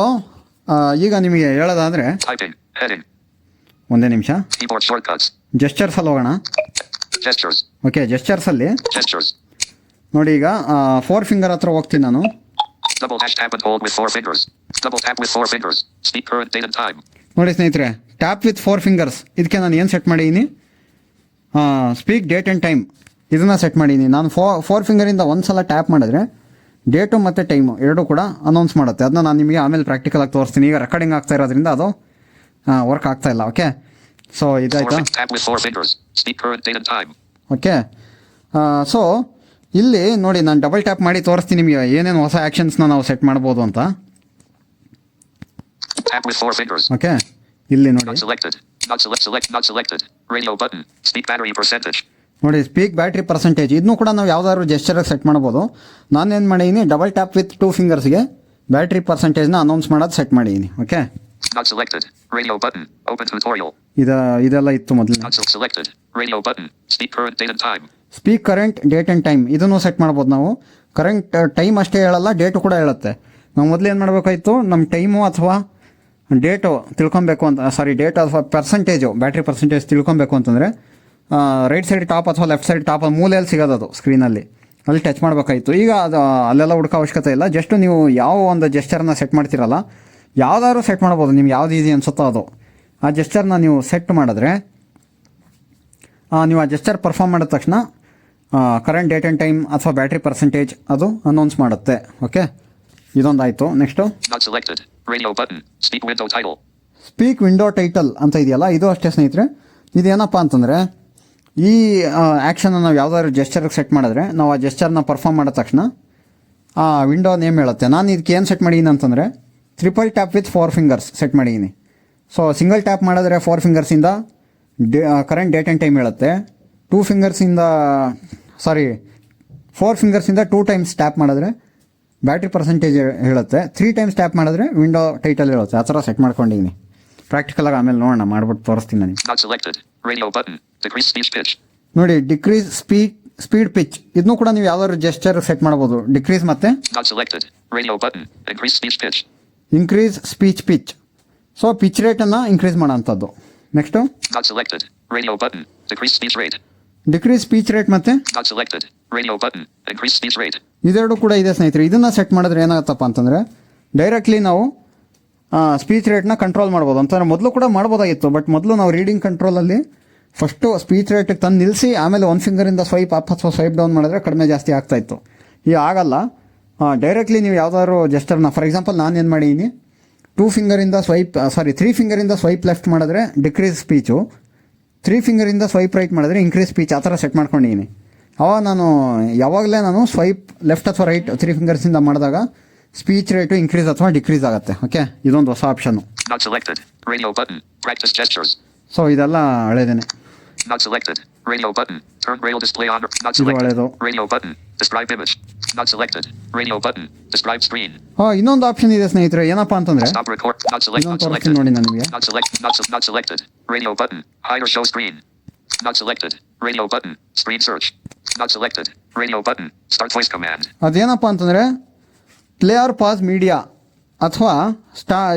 ಈಗ ನಿಮಗೆ ಹೇಳೋದಾದರೆ, ಒಂದೇ ನಿಮಿಷ, ಜೆಸ್ಚರ್ಸಲ್ಲಿ ಹೋಗೋಣ. ಓಕೆ, ಜೆಸ್ಚರ್ಸಲ್ಲಿ ನೋಡಿ, ಈಗ 4 ಫಿಂಗರ್ ಹತ್ರ ಹೋಗ್ತೀನಿ ನಾನು. Double dash tap and hold with 4 fingers. Double tap with 4 fingers. Speak current date and time. ನೋಡಿ ಸ್ನೇಹಿತರೆ, ಟ್ಯಾಪ್ ವಿತ್ 4 ಫಿಂಗರ್ಸ್ ಇದಕ್ಕೆ ನಾನು ಏನು ಸೆಟ್ ಮಾಡಿದ್ದೀನಿ? ಸ್ಪೀಕ್ ಡೇಟ್ ಆ್ಯಂಡ್ ಟೈಮ್ ಇದನ್ನು ಸೆಟ್ ಮಾಡಿದ್ದೀನಿ. ನಾನು 4 ಫಿಂಗರಿಂದ ಒಂದು ಸಲ ಟ್ಯಾಪ್ ಮಾಡಿದ್ರೆ ಡೇಟು ಮತ್ತು ಟೈಮು ಎರಡೂ ಕೂಡ ಅನೌನ್ಸ್ ಮಾಡುತ್ತೆ. ಅದನ್ನ ನಾನು ನಿಮಗೆ ಆಮೇಲೆ ಪ್ರಾಕ್ಟಿಕಲಾಗಿ ತೋರಿಸ್ತೀನಿ. ಈಗ ರೆಕಾರ್ಡಿಂಗ್ ಆಗ್ತಾ ಇರೋದ್ರಿಂದ ಅದು ವರ್ಕ್ ಆಗ್ತಾ ಇಲ್ಲ. ಓಕೆ, ಸೊ ಇದಾಯ್ತಾ? ಓಕೆ, ಸೊ ಇಲ್ಲಿ ನೋಡಿ, ನಾನು ಡಬಲ್ ಟ್ಯಾಪ್ ಮಾಡಿ ತೋರಿಸ್ತೀನಿ ನಿಮಗೆ ಏನೇನು ಹೊಸ ಆ್ಯಕ್ಷನ್ಸ್ನ ನಾವು ಸೆಟ್ ಮಾಡ್ಬೋದು ಅಂತ. ಓಕೆ, ಇಲ್ಲಿ ನೋಡಿ, ನೋಡಿ ಸ್ಪೀಕ್ ಬ್ಯಾಟ್ರಿ ಪರ್ಸೆಂಟೇಜ್ ಇದನ್ನು ಕೂಡ ನಾವು ಯಾವ್ದಾದ್ರು ಜೆಸ್ಚರಾಗಿ ಸೆಟ್ ಮಾಡ್ಬೋದು. ನಾನೇನು ಮಾಡಿದ್ದೀನಿ, ಡಬಲ್ ಟ್ಯಾಪ್ ವಿತ್ 2 ಫಿಂಗರ್ಸ್ಗೆ ಬ್ಯಾಟ್ರಿ ಪರ್ಸೆಂಟೇಜ್ನ ಅನೌನ್ಸ್ ಮಾಡೋದು ಸೆಟ್ ಮಾಡಿದ್ದೀನಿ. ಓಕೆ, ಇದೆಲ್ಲ ಇತ್ತು ಮೊದಲು. Speak current date and time ಇದನ್ನು ಸೆಟ್ ಮಾಡ್ಬೋದು ನಾವು. ಕರೆಂಟ್ ಟೈಮ್ ಅಷ್ಟೇ ಹೇಳಲ್ಲ, ಡೇಟು ಕೂಡ ಹೇಳುತ್ತೆ. ನಾವು ಮೊದಲು ಏನು ಮಾಡಬೇಕಾಯಿತು, ನಮ್ಮ ಟೈಮು ಅಥವಾ ಡೇಟು ತಿಳ್ಕೊಬೇಕು ಅಂತ, ಡೇಟ್ ಅಥವಾ ಪರ್ಸೆಂಟೇಜು, ಬ್ಯಾಟ್ರಿ ಪರ್ಸೆಂಟೇಜ್ ತಿಳ್ಕೊಬೇಕು ಅಂತಂದರೆ ರೈಟ್ ಸೈಡ್ ಟಾಪ್ ಅಥವಾ ಲೆಫ್ಟ್ ಸೈಡ್ ಟಾಪ್ ಮೂಲೆಯಲ್ಲಿ ಸಿಗೋದು ಅದು ಸ್ಕ್ರೀನಲ್ಲಿ, ಅಲ್ಲಿ ಟಚ್ ಮಾಡಬೇಕಾಯಿತು. ಈಗ ಅದು ಅಲ್ಲೆಲ್ಲ ಹುಡುಕೋ ಅವಶ್ಯಕತೆ ಇಲ್ಲ. ಜಸ್ಟ್ ನೀವು ಯಾವ ಒಂದು ಜೆಸ್ಚರ್ನ ಸೆಟ್ ಮಾಡ್ತೀರಲ್ಲ, ಯಾವುದಾದ್ರು ಸೆಟ್ ಮಾಡ್ಬೋದು, ನಿಮ್ಗೆ ಯಾವ್ದು ಈಸಿ ಅನ್ಸುತ್ತೋ ಅದು. ಆ ಜೆಸ್ಚರ್ನ ನೀವು ಸೆಟ್ ಮಾಡಿದ್ರೆ ನೀವು ಆ ಜೆಸ್ಚರ್ ಪರ್ಫಾರ್ಮ್ ಮಾಡಿದ ತಕ್ಷಣ ಕರೆಂಟ್ ಡೇಟ್ ಆ್ಯಂಡ್ ಟೈಮ್ ಅಥವಾ ಬ್ಯಾಟ್ರಿ ಪರ್ಸೆಂಟೇಜ್ ಅದು ಅನೌನ್ಸ್ ಮಾಡುತ್ತೆ. ಓಕೆ, ಇದೊಂದಾಯಿತು. ನೆಕ್ಸ್ಟು ಸ್ಪೀಕ್ ವಿಂಡೋ ಟೈಟಲ್ ಅಂತ ಇದೆಯಲ್ಲ, ಇದು ಅಷ್ಟೇ ಸ್ನೇಹಿತರೆ. ಇದೇನಪ್ಪ ಅಂತಂದರೆ, ಈ ಆ್ಯಕ್ಷನ್ನ ನಾವು ಯಾವುದಾದ್ರು ಜೆಸ್ಚರ್ಗೆ ಸೆಟ್ ಮಾಡಿದ್ರೆ ನಾವು ಆ ಜೆಸ್ಚರ್ನ ಪರ್ಫಾರ್ಮ್ ಮಾಡಿದ ತಕ್ಷಣ ಆ ವಿಂಡೋ ನೇಮ್ ಹೇಳುತ್ತೆ. ನಾನು ಇದಕ್ಕೆ ಏನು ಸೆಟ್ ಮಾಡಿದ್ದೀನಿ ಅಂತಂದರೆ, triple tap with 4 fingers set ಮಾಡಿದ್ದೀನಿ. ಸೊ ಸಿಂಗಲ್ ಟ್ಯಾಪ್ ಮಾಡಿದ್ರೆ 4 ಫಿಂಗರ್ಸಿಂದ ಕರೆಂಟ್ ಡೇಟ್ ಆ್ಯಂಡ್ ಟೈಮ್ ಹೇಳುತ್ತೆ. 4 ಫಿಂಗರ್ಸಿಂದ 2 ಟೈಮ್ಸ್ ಟ್ಯಾಪ್ ಮಾಡಿದ್ರೆ ಬ್ಯಾಟ್ರಿ ಪರ್ಸೆಂಟೇಜ್ ಹೇಳುತ್ತೆ. 3 ಟೈಮ್ಸ್ ಟ್ಯಾಪ್ ಮಾಡಿದ್ರೆ ವಿಂಡೋ ಟೈಟಲ್ ಹೇಳುತ್ತೆ. ಆ ಥರ ಸೆಟ್ ಮಾಡ್ಕೊಂಡಿದ್ದೀನಿ. ಪ್ರಾಕ್ಟಿಕಲಾಗಿ ಆಮೇಲೆ ನೋಡೋಣ, ಮಾಡ್ಬಿಟ್ಟು ತೋರಿಸ್ತೀನಿ ನಾನು. ನೋಡಿ, ಡಿಕ್ರೀಸ್ ಸ್ಪೀಡ್ ಪಿಚ್ ಇದನ್ನು ಕೂಡ ನೀವು ಯಾವ್ದಾದ್ರು ಜೆಸ್ಚರ್ ಸೆಟ್ ಮಾಡ್ಬೋದು. ಡಿಕ್ರೀಸ್ ಮತ್ತೆ increase speech pitch. So pitch ರೇಟನ್ನು ಇನ್ಕ್ರೀಸ್ ಮಾಡೋ ಅಂಥದ್ದು. ನೆಕ್ಸ್ಟು ಡಿಕ್ರೀಸ್ ಸ್ಪೀಚ್ ರೇಟ್ ಮತ್ತೆ ಇದೆರಡು ಕೂಡ ಇದೆ ಸ್ನೇಹಿತರೆ. ಇದನ್ನು ಸೆಟ್ ಮಾಡಿದ್ರೆ ಏನಾಗುತ್ತಪ್ಪ ಅಂತಂದರೆ ಡೈರೆಕ್ಟ್ಲಿ ನಾವು ಸ್ಪೀಚ್ ರೇಟ್ನ ಕಂಟ್ರೋಲ್ ಮಾಡ್ಬೋದು. ಅಂತಂದರೆ ಮೊದಲು ಕೂಡ ಮಾಡ್ಬೋದಾಗಿತ್ತು, ಬಟ್ ಮೊದಲು ನಾವು ರೀಡಿಂಗ್ ಕಂಟ್ರೋಲಲ್ಲಿ ಫಸ್ಟು ಸ್ಪೀಚ್ ರೇಟಿಗೆ ತಂದು ನಿಲ್ಲಿಸಿ ಆಮೇಲೆ ಒಂದು ಫಿಂಗರಿಂದ ಸ್ವೈಪ್ ಅಪ್ ಅಥವಾ ಸ್ವೈಪ್ ಡೌನ್ ಮಾಡಿದ್ರೆ ಕಡಿಮೆ ಜಾಸ್ತಿ ಆಗ್ತಾಯಿತ್ತು. ಈಗ ಆಗಲ್ಲ. ಡೈರೆಕ್ಟ್ಲಿ ನೀವು ಯಾವುದಾದ್ರು ಜಸ್ಟರ್ನ, ಫಾರ್ ಎಕ್ಸಾಂಪಲ್ ನಾನು ಏನು ಮಾಡಿದ್ದೀನಿ, 3 ಫಿಂಗರಿಂದ ಸ್ವೈಪ್ ಲೆಫ್ಟ್ ಮಾಡಿದ್ರೆ ಡಿಕ್ರೀಸ್ ಸ್ಪೀಚು, 3 ಫಿಂಗರಿಂದ ಸ್ವೈಪ್ ರೈಟ್ ಮಾಡಿದ್ರೆ ಇನ್ಕ್ರೀಸ್ ಸ್ಪೀಚ್, ಆ ಥರ ಸೆಟ್ ಮಾಡ್ಕೊಂಡಿದ್ದೀನಿ. ಅವಾಗ ಯಾವಾಗಲೇ ನಾನು ಸ್ವೈಪ್ ಲೆಫ್ಟ್ ಅಥವಾ ರೈಟ್ 3 ಫಿಂಗರ್ಸಿಂದ ಮಾಡಿದಾಗ ಸ್ಪೀಚ್ ರೇಟು ಇನ್ಕ್ರೀಸ್ ಅಥವಾ ಡಿಕ್ರೀಸ್ ಆಗುತ್ತೆ. ಓಕೆ, ಇದೊಂದು ಹೊಸ option. Not selected. Radio button. Practice gestures. So ಇದೆಲ್ಲ ಹಳೇದೇನೆ. Not selected. Radio button. Turn braille display on. Not selected. ಹಳೇದು. Radio button. Describe image. Not selected. Radio button. Describe screen. ಇನ್ನೊಂದು option ಇದೆ ಸ್ನೇಹಿತರೆ, ಏನಪ್ಪ ಅಂತಂದರೆ Stop record. Not select. Not ಇನ್ನೊಂದು selected. ತೋರಿಸ್ತೀನಿ ನೋಡಿ ನನಗೆ. Not select. Not selected. Radio button. Hide or show screen. Not selected. Radio button. Screen search. Not selected. Radio button. Start voice command. ಅದೇನಪ್ಪ ಅಂತಂದರೆ ಪ್ಲೇ ಆರ್ ಪಾಸ್ ಮೀಡಿಯಾ ಅಥವಾ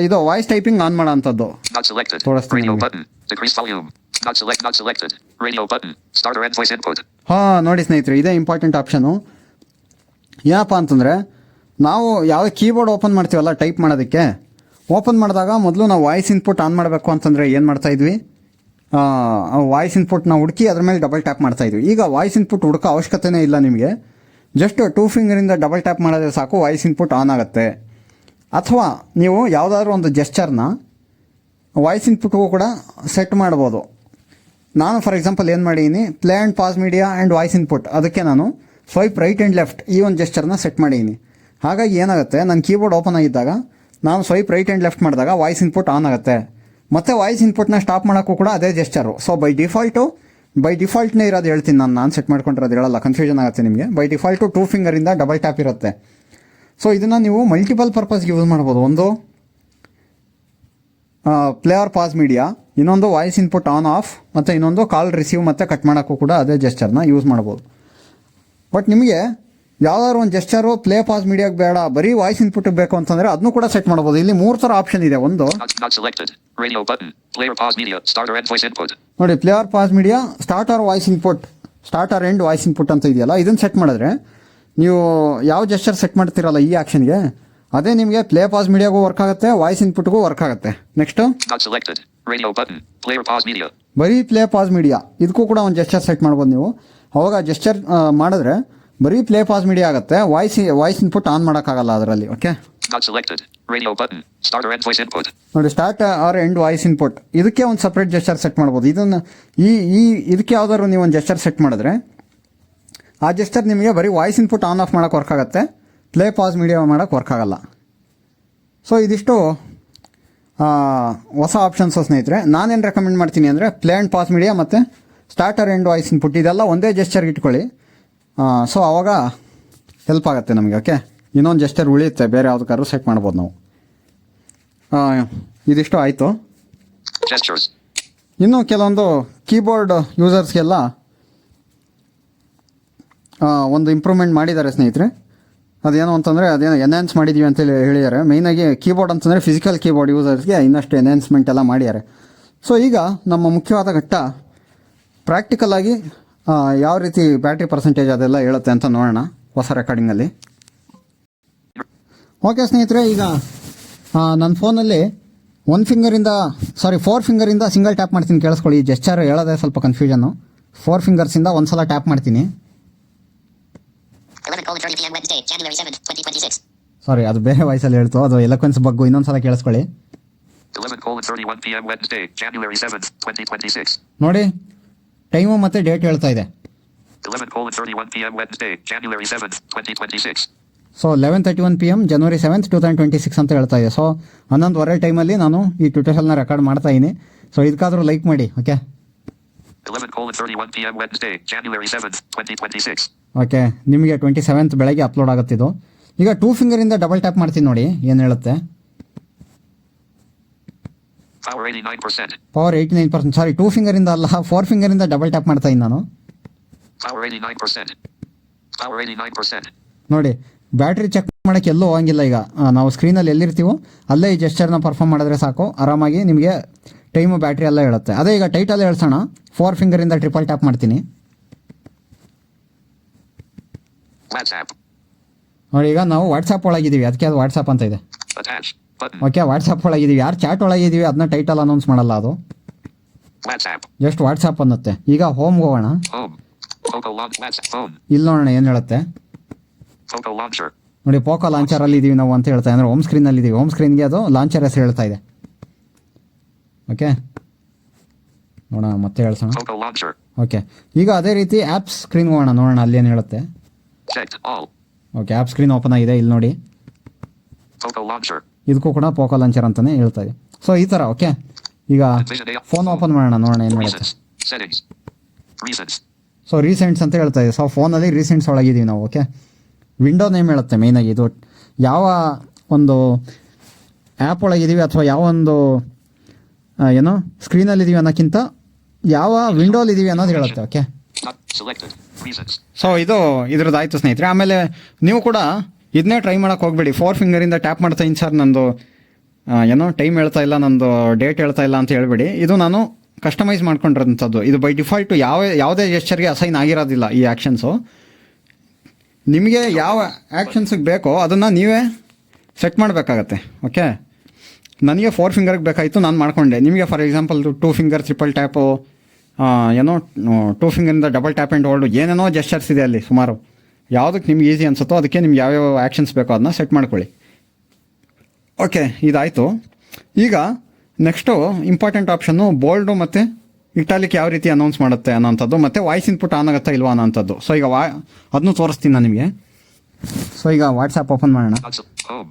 ಇದು voice typing on ಮಾಡೋ ಅಂಥದ್ದು. Not selected. ತೋರಿಸ್ತೀನಿ Radio ನಿಮಗೆ. button. Decrease volume. Not selected. Radio button. Start or end voice input. ನೋಡಿ ಸ್ನೇಹಿತರೆ, ಇದೇ ಇಂಪಾರ್ಟೆಂಟ್ ಆಪ್ಷನು. ಏನಪ್ಪ ಅಂತಂದರೆ ನಾವು ಯಾವ ಕೀಬೋರ್ಡ್ ಓಪನ್ ಮಾಡ್ತೀವಲ್ಲ ಟೈಪ್ ಮಾಡೋದಕ್ಕೆ, ಓಪನ್ ಮಾಡಿದಾಗ ಮೊದಲು ನಾವು ವಾಯ್ಸ್ ಇನ್ಪುಟ್ ಆನ್ ಮಾಡಬೇಕು ಅಂತಂದರೆ ಏನು ಮಾಡ್ತಾಯಿದ್ವಿ, ವಾಯ್ಸ್ ಇನ್ಪುಟ್ನ ಹುಡುಕಿ ಅದ್ರ ಮೇಲೆ ಡಬಲ್ ಟ್ಯಾಪ್ ಮಾಡ್ತಾಯಿದ್ವಿ. ಈಗ ವಾಯ್ಸ್ ಇನ್ಪುಟ್ ಹುಡುಕೋ ಅವಶ್ಯಕತೆನೇ ಇಲ್ಲ ನಿಮಗೆ. ಜಸ್ಟ್ 2 ಫಿಂಗರಿಂದ ಡಬಲ್ ಟ್ಯಾಪ್ ಮಾಡಿದ್ರೆ ಸಾಕು, ವಾಯ್ಸ್ ಇನ್ಪುಟ್ ಆನ್ ಆಗುತ್ತೆ. ಅಥವಾ ನೀವು ಯಾವುದಾದ್ರೂ ಒಂದು ಜೆಸ್ಚರ್ನ ವಾಯ್ಸ್ ಇನ್ಪುಟ್ಗೂ ಕೂಡ ಸೆಟ್ ಮಾಡ್ಬೋದು. ನಾನು ಫಾರ್ ಎಕ್ಸಾಂಪಲ್ ಏನು ಮಾಡಿದ್ದೀನಿ, play and pass media and voice input, ಅದಕ್ಕೆ ನಾನು ಸ್ವೈಪ್ ರೈಟ್ ಆ್ಯಂಡ್ ಲೆಫ್ಟ್ ಈ ಒಂದು ಜೆಸ್ಚರ್ನ ಸೆಟ್ ಮಾಡಿದ್ದೀನಿ. ಹಾಗಾಗಿ ಏನಾಗುತ್ತೆ, ನನ್ನ ಕೀಬೋರ್ಡ್ ಓಪನ್ ಆಗಿದ್ದಾಗ ನಾನು ಸ್ವೈಪ್ ರೈಟ್ ಆ್ಯಂಡ್ ಲೆಫ್ಟ್ ಮಾಡಿದಾಗ ವಾಯ್ಸ್ ಇನ್ಪುಟ್ ಆನ್ ಆಗುತ್ತೆ. ಮತ್ತು ವಾಯ್ಸ್ ಇನ್ಪುಟ್ನ ಸ್ಟಾಪ್ ಮಾಡೋಕ್ಕೂ ಕೂಡ ಅದೇ ಜೆಸ್ಚರು. ಸೊ ಬೈ ಡಿಫಾಲ್ಟ್ನೇ ಇರೋದು ಹೇಳ್ತೀನಿ, ನಾನು ಸೆಟ್ ಮಾಡ್ಕೊಂಡಿರೋದು ಹೇಳಲ್ಲ, ಕನ್ಫ್ಯೂಷನ್ ಆಗುತ್ತೆ ನಿಮಗೆ. ಬೈ ಡಿಫಾಲ್ಟು 2 ಫಿಂಗರಿಂದ ಡಬಲ್ ಟ್ಯಾಪ್ ಇರುತ್ತೆ. ಸೊ ಇದನ್ನು ನೀವು ಮಲ್ಟಿಪಲ್ ಪರ್ಪಸ್ಗೆ ಯೂಸ್ ಮಾಡ್ಬೋದು. ಒಂದು ಪ್ಲೇ ಆರ್ ಪಾಸ್ ಮೀಡಿಯಾ, ಇನ್ನೊಂದು ವಾಯ್ಸ್ ಇನ್ಪುಟ್ ಆನ್ ಆಫ್, ಮತ್ತು ಇನ್ನೊಂದು ಕಾಲ್ ರಿಸೀವ್ ಮತ್ತು ಕಟ್ ಮಾಡೋಕ್ಕೂ ಕೂಡ ಅದೇ ಜೆಸ್ಚರ್ನ ಯೂಸ್ ಮಾಡ್ಬೋದು. ಬಟ್ ನಿಮಗೆ ಯಾವ್ದಾದ್ರು ಒಂದು ಜೆಸ್ಚರು ಪ್ಲೇ ಪಾಸ್ ಮೀಡಿಯಾಗೆ ಬೇಡ, ಬರೀ ವಾಯ್ಸ್ ಇನ್ಪುಟ್ಗೆ ಬೇಕು ಅಂತಂದರೆ ಅದನ್ನು ಕೂಡ ಸೆಟ್ ಮಾಡ್ಬೋದು. ಇಲ್ಲಿ 3 ಥರ ಆಪ್ಷನ್ ಇದೆ. ಒಂದು Not selected. Radio button. Play or pause media. Start or end voice input. ನೋಡಿ, play or pause media, start or voice input, start or end voice input ಅಂತ ಇದೆಯಲ್ಲ, ಇದನ್ನು ಸೆಟ್ ಮಾಡಿದ್ರೆ ನೀವು ಯಾವ ಜೆಸ್ಚರ್ ಸೆಟ್ ಮಾಡ್ತೀರಲ್ಲ ಈ ಆಕ್ಷನ್ಗೆ, ಅದೇ ನಿಮಗೆ ಪ್ಲೇ ಪಾಸ್ ಮೀಡಿಯಾಗೂ ವರ್ಕ್ ಆಗುತ್ತೆ, ವಾಯ್ಸ್ ಇನ್ಪುಟ್ಗೂ ವರ್ಕ್ ಆಗುತ್ತೆ. Next Not selected. Radio button. Play or pause media. ಬರೀ ಪ್ಲೇ ಪಾಸ್ ಮೀಡಿಯಾ, ಇದಕ್ಕೂ ಕೂಡ ಒಂದು ಜೆಸ್ಚರ್ ಸೆಟ್ ಮಾಡ್ಬೋದು ನೀವು. ಅವಾಗ ಜೆಸ್ಚರ್ ಮಾಡಿದ್ರೆ ಬರೀ ಪ್ಲೇ ಪಾಸ್ ಮೀಡಿಯಾ ಆಗುತ್ತೆ, ವಾಯ್ಸ್ ಇನ್ಪುಟ್ ಆನ್ ಮಾಡೋಕ್ಕಾಗಲ್ಲ ಅದರಲ್ಲಿ. Okay, Not selected. Radio button. Start or end voice input. ನೋಡಿ, start or end voice input, ಇದಕ್ಕೆ ಒಂದು ಸಪ್ರೇಟ್ ಜೆಸ್ಚರ್ ಸೆಟ್ ಮಾಡ್ಬೋದು. ಇದನ್ನು ಇದಕ್ಕೆ ಯಾವ್ದಾದ್ರು ನೀವು ಒಂದು ಜೆಸ್ಚರ್ ಸೆಟ್ ಮಾಡಿದ್ರೆ ಆ ಜೆಸ್ಚರ್ ನಿಮಗೆ ಬರೀ ವಾಯ್ಸ್ ಇನ್ಪುಟ್ ಆನ್ ಆಫ್ ಮಾಡೋಕ್ಕೆ ವರ್ಕ್ ಆಗುತ್ತೆ, ಪ್ಲೇ ಪಾಸ್ ಮೀಡಿಯಾ ಮಾಡೋಕ್ಕೆ ವರ್ಕ್ ಆಗಲ್ಲ. ಸೊ ಇದಿಷ್ಟು ಹೊಸ ಆಪ್ಷನ್ಸು ಸ್ನೇಹಿತರೆ. ನಾನೇನು ರೆಕಮೆಂಡ್ ಮಾಡ್ತೀನಿ ಅಂದರೆ ಪ್ಲೇ ಆ್ಯಂಡ್ ಪಾಸ್ ಮೀಡಿಯಾ ಮತ್ತು ಸ್ಟಾರ್ಟರ್ ಎಂಡ್ ವಾಯ್ಸ್ ಇನ್ಪುಟ್ ಇದೆಲ್ಲ ಒಂದೇ ಜೆಸ್ಚರ್ಗೆ ಇಟ್ಕೊಳ್ಳಿ. ಸೊ ಆವಾಗ ಹೆಲ್ಪ್ ಆಗುತ್ತೆ ನಮಗೆ. ಓಕೆ, ಇನ್ನೊಂದು ಜೆಸ್ಚರ್ ಉಳಿಯುತ್ತೆ, ಬೇರೆ ಯಾವುದಕ್ಕಾದ್ರೂ ಸೆಟ್ ಮಾಡ್ಬೋದು ನಾವು. ಇದಿಷ್ಟು ಆಯಿತು. Gestures. ಇನ್ನು ಕೆಲವೊಂದು ಕೀಬೋರ್ಡ್ ಯೂಸರ್ಸ್ಗೆಲ್ಲ ಒಂದು ಇಂಪ್ರೂವ್ಮೆಂಟ್ ಮಾಡಿದ್ದಾರೆ ಸ್ನೇಹಿತರೆ. ಅದೇನು ಅಂತಂದರೆ ಅದೇನೋ ಎನ್ಹ್ಯಾನ್ಸ್ ಮಾಡಿದ್ದೀವಿ ಅಂತೇಳಿ ಹೇಳಿದ್ದಾರೆ. ಮೇಯ್ನಾಗಿ ಕೀಬೋರ್ಡ್ ಅಂತಂದರೆ ಫಿಸಿಕಲ್ ಕೀಬೋರ್ಡ್ ಯೂಸರ್ಸ್ಗೆ ಇನ್ನಷ್ಟು ಎನ್ಹ್ಯಾನ್ಸ್ಮೆಂಟ್ ಎಲ್ಲ ಮಾಡಿದ್ದಾರೆ. ಸೊ ಈಗ ನಮ್ಮ ಮುಖ್ಯವಾದ ಘಟ್ಟ ಪ್ರಾಕ್ಟಿಕಲಾಗಿ ಯಾವ ರೀತಿ ಬ್ಯಾಟ್ರಿ ಪರ್ಸೆಂಟೇಜ್ ಅದೆಲ್ಲ ಹೇಳುತ್ತೆ ಅಂತ ನೋಡೋಣ ಹೊಸ ರೆಕಾರ್ಡಿಂಗಲ್ಲಿ. ಓಕೆ ಸ್ನೇಹಿತರೆ, ಈಗ ನನ್ನ ಫೋನಲ್ಲಿ 4 ಫಿಂಗರಿಂದ ಸಿಂಗಲ್ ಟ್ಯಾಪ್ ಮಾಡ್ತೀನಿ, ಕೇಳಿಸ್ಕೊಳ್ಳಿ. ಈ ಜೆಸ್ಚರ್ ಹೇಳೋದೇ ಸ್ವಲ್ಪ ಕನ್ಫ್ಯೂಷನ್ನು. 4 ಫಿಂಗರ್ಸಿಂದ ಒಂದು ಸಲ ಟ್ಯಾಪ್ ಮಾಡ್ತೀನಿ. 11:30 p.m. Wednesday, January 7th, 2026. ಸಾರಿ, ಅದು ಬೇರೆ ವಾಯ್ಸಲ್ಲಿ ಹೇಳ್ತು, ಅದು ಎಲಕ್ವೆನ್ಸ್ ಬಗ್ಗು. ಇನ್ನೊಂದು ಸಲ ಕೇಳಿಸ್ಕೊಳ್ಳಿ. 11:31 p.m. Wednesday, January 7th, 2026. ನೋಡಿ, ಟೈಮು ಮತ್ತು ಡೇಟ್ ಹೇಳ್ತಾ ಇದೆ. 11:31 p.m. Wednesday, January 7th, 2026. So 11:31 p.m. January 7th, 2026 ಅಂತ ಹೇಳ್ತಾ ಇದೆ. ಸೊ 11:15 ಟೈಮಲ್ಲಿ ನಾನು ಈ ಟ್ಯೂಟೋರಿಯಲ್ನ ರೆಕಾರ್ಡ್ ಮಾಡ್ತಾ ಇದ್ದೀನಿ. ಸೊ ಇದಕ್ಕಾದರೂ ಲೈಕ್ ಮಾಡಿ. Okay, 11:31 p.m. Wednesday, January 7th, 2026. Okay, ನಿಮಗೆ 27th ಬೆಳಗ್ಗೆ ಅಪ್ಲೋಡ್ ಆಗುತ್ತಿದ್ದು. ಈಗ 2 ಫಿಂಗರಿಂದ ಡಬಲ್ ಟ್ಯಾಪ್ ಮಾಡ್ತೀನಿ, ನೋಡಿ ಏನು ಹೇಳುತ್ತೆ. Power 89%. ಪವರ್ 89%. ಸಾರಿ, 2 ಫಿಂಗರಿಂದ ಅಲ್ಲ, 4 ಫಿಂಗರಿಂದ ಡಬಲ್ ಟ್ಯಾಪ್ ಮಾಡ್ತಾ ಇದ್ದೀನಿ ನಾನು. Power 89%. Power 89%. ನೋಡಿ, ಬ್ಯಾಟ್ರಿ ಚೆಕ್ ಮಾಡೋಕ್ಕೆ ಎಲ್ಲೂ ಹೋಗಂಗಿಲ್ಲ. ಈಗ ನಾವು ಸ್ಕ್ರೀನಲ್ಲಿ ಎಲ್ಲಿರ್ತೀವೋ ಅಲ್ಲೇ ಈ ಜೆಸ್ಚರ್ನ ಪರ್ಫಾರ್ಮ್ ಮಾಡಿದ್ರೆ ಸಾಕು, ಆರಾಮಾಗಿ ನಿಮಗೆ ಟೈಮು ಬ್ಯಾಟ್ರಿ ಎಲ್ಲ ಹೇಳುತ್ತೆ. ಅದೇ ಈಗ ಟೈಟಲ್ಲೇ ಹೇಳ್ಸೋಣ. 4 ಫಿಂಗರಿಂದ ಟ್ರಿಪಲ್ ಟ್ಯಾಪ್ ಮಾಡ್ತೀನಿ. WhatsApp. ನೋಡಿ ಈಗ ನಾವು ವಾಟ್ಸಪ್ ಒಳಗಿದ್ದೀವಿ, ಅದಕ್ಕೆ ಅದು ವಾಟ್ಸಪ್ ಅಂತ ಇದೆ. Attach. Button. ಓಕೆ, ವಾಟ್ಸಪ್ ಒಳಗಿದ್ದೀವಿ. ಯಾರು ಚಾಟ್ ಒಳಗಿದ್ದೀವಿ ಅದನ್ನ ಟೈಟಲ್ ಅನೌನ್ಸ್ ಮಾಡಲ್ಲ, ಅದು WhatsApp. Just WhatsApp ಅನ್ನುತ್ತೆ. ಈಗ ಹೋಮ್ಗೆ ಹೋಗೋಣ. Home. Photo launch. WhatsApp. Phone. ಇಲ್ಲಿ ನೋಡೋಣ ಏನು ಹೇಳುತ್ತೆ. Photo launcher. ನೋಡಿ ಪೋಕೋ ಲಾಂಚರಲ್ಲಿ ಇದ್ದೀವಿ ನಾವು ಅಂತ ಹೇಳ್ತಾ, ಅಂದರೆ ಹೋಮ್ ಸ್ಕ್ರೀನಲ್ಲಿ ಇದ್ದೀವಿ. ಹೋಮ್ ಸ್ಕ್ರೀನ್ಗೆ ಅದು ಲಾಂಚರ್ ಹೆಸರು ಹೇಳ್ತಾ ಇದೆ. ಓಕೆ, ನೋಡೋಣ ಮತ್ತೆ ಹೇಳ್ಸೋಣ. Photo launcher. ಓಕೆ, ಈಗ ಅದೇ ರೀತಿ ಆ್ಯಪ್ ಸ್ಕ್ರೀನ್ ಹೋಗೋಣ, ನೋಡೋಣ ಅಲ್ಲಿ ಏನು ಹೇಳುತ್ತೆ. Checked. All. Okay, app screen open ಆಗಿದೆ. ಇಲ್ಲಿ ನೋಡಿ, Photo launcher. ಇದಕ್ಕೂ ಕೂಡ ಪೋಕೋ ಲಾಂಚರ್ ಅಂತಲೇ ಹೇಳ್ತಾ ಇದೆ. ಸೊ ಈ ಥರ. ಓಕೆ, ಈಗ ಫೋನ್ ಓಪನ್ ಮಾಡೋಣ, ನೋಡೋಣ ಏನು ಹೇಳುತ್ತೆ. Recents. Settings. Recents. ಸೊ ರೀಸೆಂಟ್ಸ್ ಅಂತ ಹೇಳ್ತಾ ಇದೆ. ಸೊ ಫೋನಲ್ಲಿ ರೀಸೆಂಟ್ಸ್ ಒಳಗಿದ್ದೀವಿ ನಾವು. ಓಕೆ, ವಿಂಡೋ ನೇಮ್ ಹೇಳುತ್ತೆ ಮೇಯ್ನಾಗಿ. ಇದು ಯಾವ ಒಂದು ಆ್ಯಪ್ ಒಳಗಿದ್ದೀವಿ ಅಥವಾ ಯಾವ ಒಂದು ಏನೋ ಸ್ಕ್ರೀನಲ್ಲಿದ್ದೀವಿ ಅನ್ನೋಕ್ಕಿಂತ ಯಾವ ವಿಂಡೋಲಿದ್ದೀವಿ ಅನ್ನೋದು ಹೇಳುತ್ತೆ. Okay, Not selected. Recents. So ಇದ್ರದ್ದಾಯ್ತು ಸ್ನೇಹಿತರೆ. ಆಮೇಲೆ ನೀವು ಕೂಡ ಇದನ್ನೇ ಟ್ರೈ ಮಾಡೋಕೆ ಹೋಗಬೇಡಿ. 4 ಫಿಂಗರಿಂದ ಟ್ಯಾಪ್ ಮಾಡ್ತಾ ಇದ್ದೀನಿ ಸರ್, ನಂದು ಏನೋ ಟೈಮ್ ಹೇಳ್ತಾ ಇಲ್ಲ, ನಂದು ಡೇಟ್ ಹೇಳ್ತಾ ಇಲ್ಲ ಅಂತ ಹೇಳ್ಬೇಡಿ. ಇದು ನಾನು ಕಸ್ಟಮೈಸ್ ಮಾಡ್ಕೊಂಡಿರೋಂಥದ್ದು. ಇದು ಬೈ ಡಿಫಾಲ್ಟು ಯಾವುದೇ ಜೆಸ್ಚರ್ಗೆ ಅಸೈನ್ ಆಗಿರೋದಿಲ್ಲ ಈ ಆ್ಯಕ್ಷನ್ಸು. ನಿಮಗೆ ಯಾವ ಆ್ಯಕ್ಷನ್ಸಿಗೆ ಬೇಕೋ ಅದನ್ನು ನೀವೇ ಸೆಟ್ ಮಾಡಬೇಕಾಗತ್ತೆ. ಓಕೆ, ನನಗೆ 4 ಫಿಂಗರ್ಗೆ ಬೇಕಾಯಿತು, ನಾನು ಮಾಡ್ಕೊಂಡೆ. ನಿಮಗೆ for example 2 finger triple tap, ಏನೋ 2 ಫಿಂಗರಿಂದ ಡಬಲ್ ಟ್ಯಾಪ್ ಆ್ಯಂಡ್ ಹೋಲ್ಡು, ಏನೇನೋ ಜೆಸ್ಚರ್ಸ್ ಇದೆ ಅಲ್ಲಿ ಸುಮಾರು. ಯಾವುದಕ್ಕೆ ನಿಮ್ಗೆ ಈಸಿ ಅನ್ಸುತ್ತೋ ಅದಕ್ಕೆ ನಿಮ್ಗೆ ಯಾವ್ಯಾವ ಆ್ಯಕ್ಷನ್ಸ್ ಬೇಕೋ ಅದನ್ನ ಸೆಟ್ ಮಾಡ್ಕೊಳ್ಳಿ. ಓಕೆ, ಇದಾಯಿತು. ಈಗ ನೆಕ್ಸ್ಟು ಇಂಪಾರ್ಟೆಂಟ್ ಆಪ್ಷನ್ನು ಬೋಲ್ಡು ಮತ್ತು ಇಟಾಲಿಕ್ ಯಾವ ರೀತಿ ಅನೌನ್ಸ್ ಮಾಡುತ್ತೆ ಅನ್ನೋಂಥದ್ದು, ಮತ್ತು ವಾಯ್ಸ್ ಇನ್ಪುಟ್ ಆನ್ ಆಗುತ್ತಾ ಇಲ್ವಾ ಅನ್ನೋಂಥದ್ದು. ಸೊ ಈಗ ಅದನ್ನು ತೋರಿಸ್ತೀನಿ ನಾನು ನಿಮಗೆ. ಸೊ ಈಗ ವಾಟ್ಸಾಪ್ ಓಪನ್ ಮಾಡೋಣ. Home.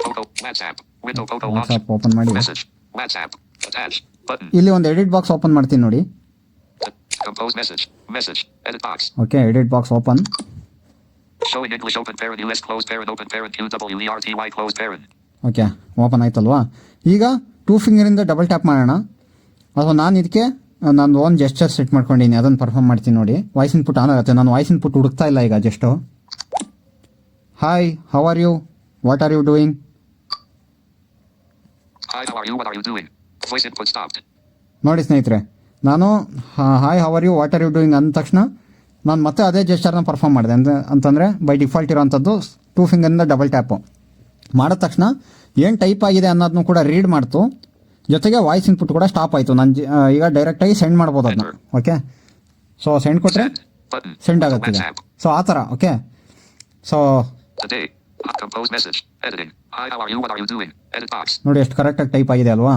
Photo. WhatsApp. Window. Photo launcher. WhatsApp open ಮಾಡಿ Message. WhatsApp. Attach. Button. ಇಲ್ಲಿ ಒಂದು ಎಡಿಟ್ ಬಾಕ್ಸ್ ಓಪನ್ ಮಾಡ್ತೀನಿ ನೋಡಿ. Compose message. Message. Edit box. Okay, edit box open. Showing English open parent US closed parent open parent QWERTY closed parent. Okay, open ಆಯ್ತಲ್ವಾ. ಈಗ 2 ಫಿಂಗರಿಂದ double tap ಮಾಡೋಣ. ಅಥವಾ ನಾನು ಇದಕ್ಕೆ ನಾನು ಓನ್ ಜೆಸ್ಚರ್ ಸೆಟ್ ಮಾಡ್ಕೊಂಡಿನಿ, ಅದನ್ನು ಪರ್ಫಾರ್ಮ್ ಮಾಡ್ತೀನಿ ನೋಡಿ. ವಾಯ್ಸ್ ಇನ್ಪುಟ್ ಆನ್ ಆಗುತ್ತೆ. ನಾನು ವಾಯ್ಸ್ ಇನ್ಪುಟ್ ಹುಡುಕ್ತಾ ಇಲ್ಲ ಈಗ. Just hi, how are you, what are you doing. Hi, how are you? What are you doing? Voice input stopped. ನೋಡಿ ಸ್ನೇಹಿತರೆ, ನಾನು hi, how are you, what are you doing ಅಂದ ತಕ್ಷಣ ನಾನು ಮತ್ತೆ ಅದೇ ಜೆಸ್ಚರ್ನ ಪರ್ಫಾರ್ಮ್ ಮಾಡಿದೆ. ಅಂತಂದರೆ ಬೈ ಡಿಫಾಲ್ಟ್ ಇರೋವಂಥದ್ದು 2 ಫಿಂಗರಿಂದ ಡಬಲ್ ಟ್ಯಾಪು ಮಾಡಿದ ತಕ್ಷಣ ಏನು ಟೈಪ್ ಆಗಿದೆ ಅನ್ನೋದನ್ನು ಕೂಡ ರೀಡ್ ಮಾಡ್ತು, ಜೊತೆಗೆ ವಾಯ್ಸ್ ಇನ್ಪುಟ್ ಕೂಡ ಸ್ಟಾಪ್ ಆಯಿತು. ನಾನು ಈಗ ಡೈರೆಕ್ಟಾಗಿ ಸೆಂಡ್ ಮಾಡ್ಬೋದು ಅದನ್ನ. ಓಕೆ, ಸೊ ಸೆಂಡ್ ಕೊಟ್ಟರೆ ಸೆಂಡ್ ಆಗುತ್ತೆ. ಸೊ ಆ ಥರ. Okay, so Today. Compose message. Editing. Hi, how are you? What are you doing? Edit box. ನೋಡಿ ಎಷ್ಟು ಕರೆಕ್ಟಾಗಿ ಟೈಪ್ ಆಗಿದೆ ಅಲ್ವಾ.